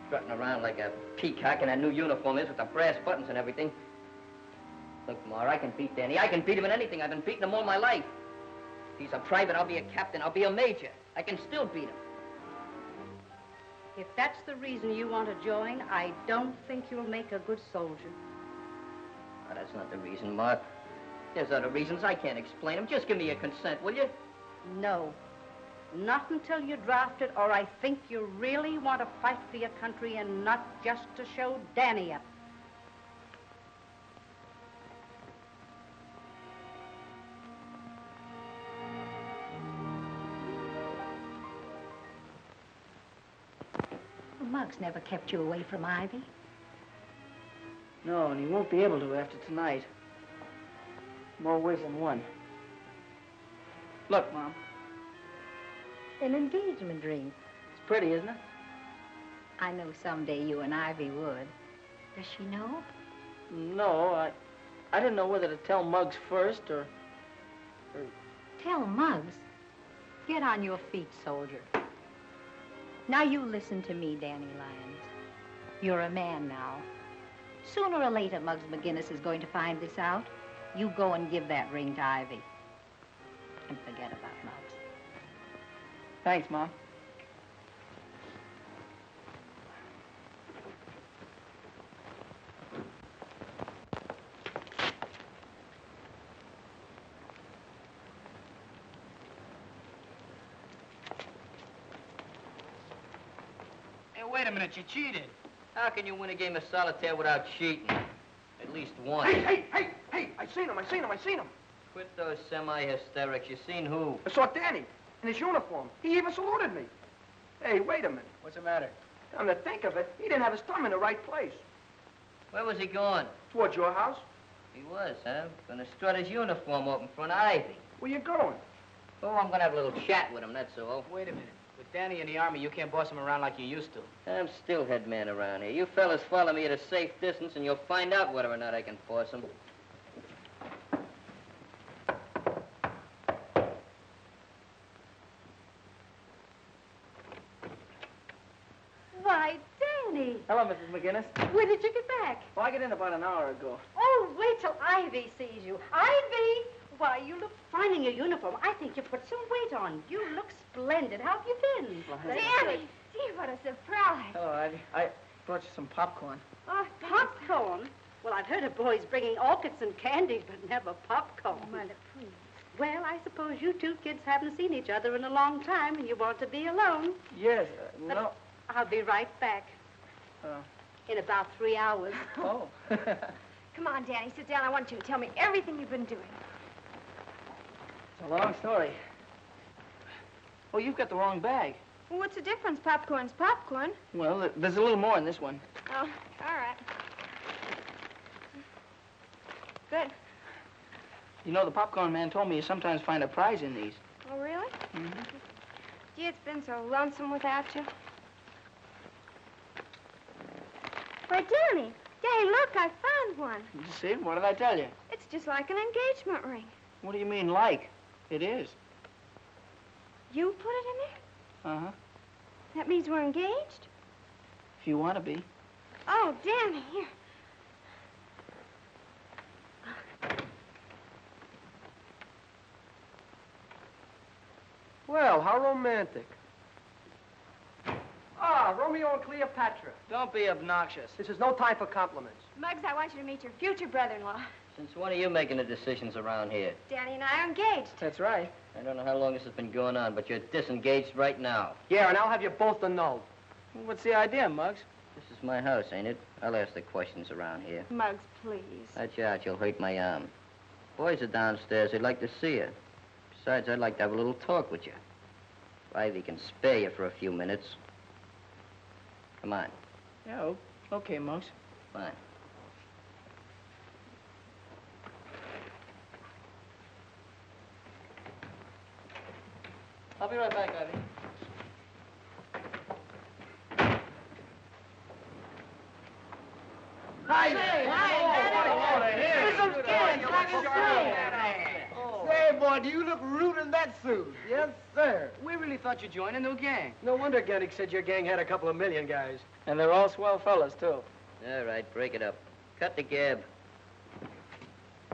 Strutting around like a peacock in that new uniform is with the brass buttons and everything. Look, Ma, I can beat Danny. I can beat him in anything. I've been beating him all my life. If he's a private, I'll be a captain. I'll be a major. I can still beat him. If that's the reason you want to join, I don't think you'll make a good soldier. Oh, that's not the reason, Ma. There's other reasons. I can't explain them. Just give me your consent, will you? No. Not until you're drafted, or I think you really want to fight for your country and not just to show Danny up. Muggs never kept you away from Ivy. No, and he won't be able to after tonight. More ways than one. Look, Mom. An engagement ring. It's pretty, isn't it? I know someday you and Ivy would. Does she know? No, I didn't know whether to tell Muggs first or... Tell Muggs. Get on your feet, soldier. Now you listen to me, Danny Lyons. You're a man now. Sooner or later, Muggs McGinnis is going to find this out. You go and give that ring to Ivy. And forget about Muggs. Thanks, Mom. Hey, wait a minute, you cheated. How can you win a game of solitaire without cheating? At least once. Hey! I seen him. Quit those semi-hysterics. You seen who? I saw Danny in his uniform. He even saluted me. Hey, wait a minute. What's the matter? Come to think of it, he didn't have his thumb in the right place. Where was he going? Towards your house. He was, huh? Gonna strut his uniform up in front of Ivy. Where you going? Oh, I'm gonna have a little chat with him, that's all. Wait a minute. With Danny in the Army, you can't boss him around like you used to. I'm still head man around here. You fellas follow me at a safe distance and you'll find out whether or not I can force him. Why, Danny. Hello, Mrs. McGinnis. When did you get back? Well, I got in about an hour ago. Oh, wait till Ivy sees you. Ivy! Why, you look fine in your uniform. I think you put some weight on. You look splendid. How have you been? Danny! Gee, what a surprise. Hello, Ivy. I brought you some popcorn. Oh, popcorn? Well, I've heard of boys bringing orchids and candy, but never popcorn. Mother, please. Well, I suppose you two kids haven't seen each other in a long time, and you want to be alone. Yes, But no. I'll be right back. In about 3 hours. Oh. Come on, Danny, sit down. I want you to tell me everything you've been doing. It's a long story. Oh, you've got the wrong bag. Well, what's the difference? Popcorn's popcorn. Well, there's a little more in this one. Oh, all right. Good. You know, the popcorn man told me you sometimes find a prize in these. Oh, really? Mm-hmm. Gee, it's been so lonesome without you. Why, Danny, look, I found one. You see? What did I tell you? It's just like an engagement ring. What do you mean, like? It is. You put it in there? Uh-huh. That means we're engaged? If you want to be. Oh, Danny, here. Well, how romantic. Ah, Romeo and Cleopatra. Don't be obnoxious. This is no time for compliments. Muggs, I want you to meet your future brother-in-law. Since when are you making the decisions around here? Danny and I are engaged. That's right. I don't know how long this has been going on, but you're disengaged right now. Yeah, and I'll have you both to know. What's the idea, Muggs? This is my house, ain't it? I'll ask the questions around here. Muggs, please. Watch out, you'll hurt my arm. Boys are downstairs. They'd like to see you. Besides, I'd like to have a little talk with you. If Ivy can spare you for a few minutes. Come on. Yeah, okay, Muggs. Fine. I'll be right back, Ivy. Say, boy, do you look rude in that suit? Yes, sir. We really thought you'd join a new gang. No wonder Gendick said your gang had a couple of million guys. And they're all swell fellas, too. All right, break it up. Cut the gab.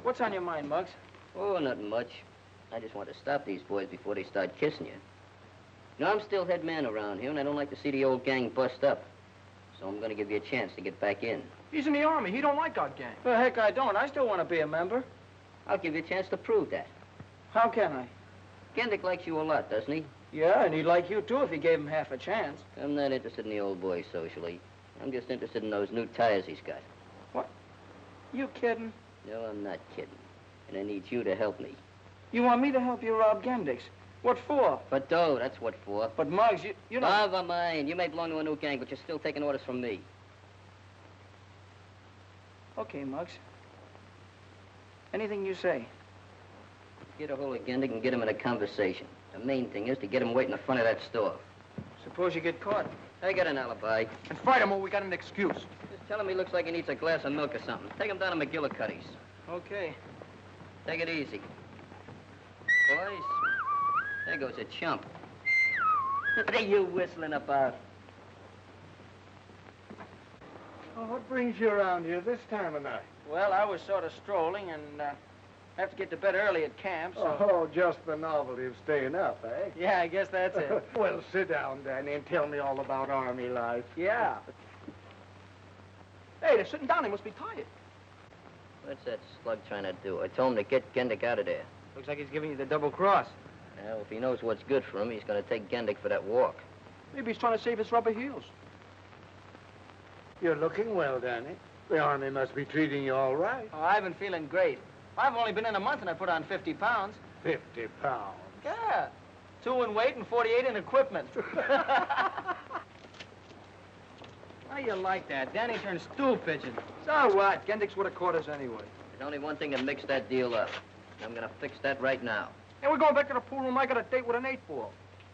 What's on your mind, Muggs? Oh, nothing much. I just want to stop these boys before they start kissing you. You know, I'm still head man around here, and I don't like to see the old gang bust up. So I'm going to give you a chance to get back in. He's in the Army. He don't like our gang. Well, heck, I don't. I still want to be a member. I'll give you a chance to prove that. How can I? Gendick likes you a lot, doesn't he? Yeah, and he'd like you, too, if he gave him half a chance. I'm not interested in the old boy socially. I'm just interested in those new tires he's got. What? You kidding? No, I'm not kidding. And I need you to help me. You want me to help you rob Gendick's? What for? For dough, that's what for. But, Muggs, you don't... Never mind. You may belong to a new gang, but you're still taking orders from me. Okay, Muggs. Anything you say. Get a hold of Gendick and get him in a conversation. The main thing is to get him waiting in front of that store. Suppose you get caught. I got an alibi. And fight him or we got an excuse. Just tell him he looks like he needs a glass of milk or something. Take him down to McGillicuddy's. Okay. Take it easy. Boys, there goes a chump. What are you whistling about? Oh, what brings you around here this time of night? Well, I was sort of strolling and have to get to bed early at camp, so... Oh, just the novelty of staying up, eh? Yeah, I guess that's it. Well, sit down, Danny, and tell me all about Army life. Yeah. Hey, they're sitting down. They must be tired. What's that slug trying to do? I told him to get Gendick out of there. Looks like he's giving you the double cross. Well, if he knows what's good for him, he's going to take Gendick for that walk. Maybe he's trying to save his rubber heels. You're looking well, Danny. The Army must be treating you all right. Oh, I've been feeling great. I've only been in a month and I put on 50 pounds. 50 pounds? Yeah. 2 in weight and 48 in equipment. How do you like that? Danny turned stool pigeon. So what? Gendick's would have caught us anyway. There's only one thing that mixed that deal up. I'm going to fix that right now. Hey, we're going back to the pool room. I got a date with an 8-ball.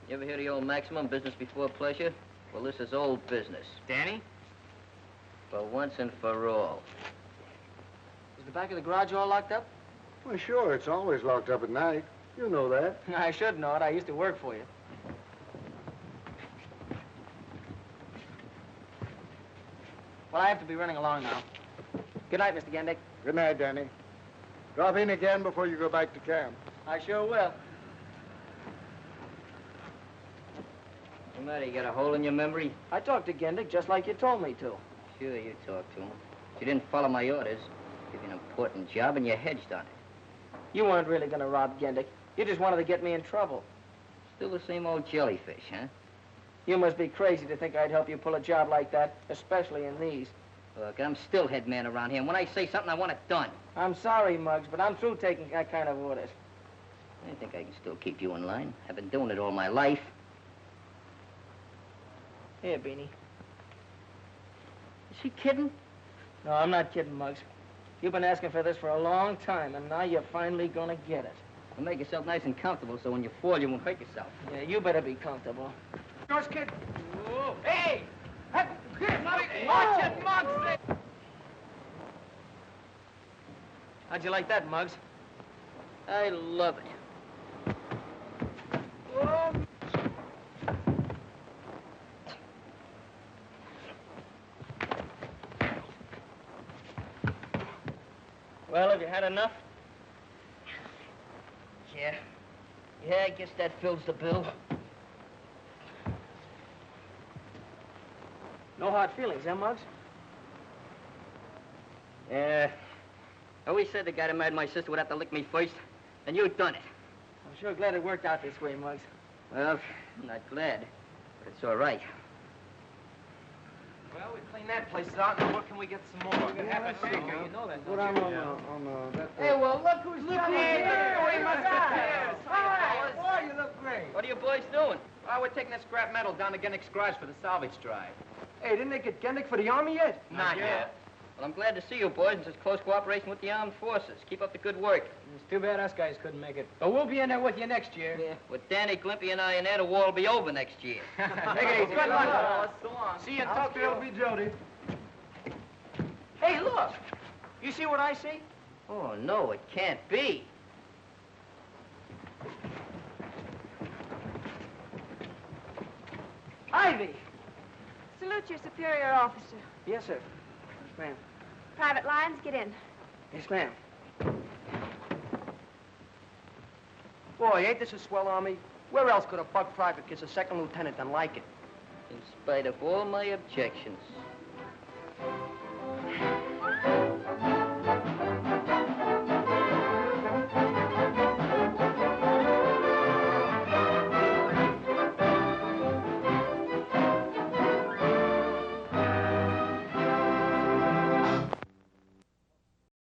You ever hear the old maximum, business before pleasure? Well, this is old business. Danny? For once and for all. Is the back of the garage all locked up? Well, sure. It's always locked up at night. You know that. I should know it. I used to work for you. Well, I have to be running along now. Good night, Mr. Gendick. Good night, Danny. Drop in again before you go back to camp. I sure will. What's the matter? You got a hole in your memory? I talked to Gendick just like you told me to. Sure, you talked to him. But you didn't follow my orders. Give you an important job and you hedged on it. You weren't really going to rob Gendick. You just wanted to get me in trouble. Still the same old jellyfish, huh? You must be crazy to think I'd help you pull a job like that, especially in these. Look, I'm still head man around here, and when I say something, I want it done. I'm sorry, Muggs, but I'm through taking that kind of orders. I think I can still keep you in line. I've been doing it all my life. Here, Beanie. Is he kidding? No, I'm not kidding, Muggs. You've been asking for this for a long time, and now you're finally gonna get it. Well, make yourself nice and comfortable so when you fall, you won't hurt yourself. Yeah, you better be comfortable. Yours, kid. Whoa. Hey! Watch it, Muggs! How'd you like that, Muggs? I love it. Whoa. Well, have you had enough? Yeah. Yeah, I guess that fills the bill. No hard feelings, huh, Muggs? Yeah. I always said the guy that married my sister would have to lick me first, and you've done it. I'm sure glad it worked out this way, Muggs. Well, I'm not glad, but it's all right. Well, we cleaned that place out. Now, where can we get some more? We can have a shaker. You know that, Put don't on you? that... Hey, well, look who's coming here. We must have All right, boy, you look great. What are you boys doing? Well, we're taking that scrap metal down to Gendick's garage for the salvage drive. Hey, didn't they get Gendick for the Army yet? Not yet. Well, I'm glad to see you boys in such close cooperation with the armed forces. Keep up the good work. It's too bad us guys couldn't make it. But we'll be in there with you next year. Yeah. With Danny, Glimpy, and I in there, the war will be over next year. Take it easy. Good luck. So long. See you in Tokyo. Be Jody. Hey, look. You see what I see? Oh, no, it can't be. Ivy! Salute your superior officer. Yes, sir. Yes, ma'am. Private Lyons, get in. Yes, ma'am. Boy, ain't this a swell army? Where else could a bug private kiss a second lieutenant than like it? In spite of all my objections.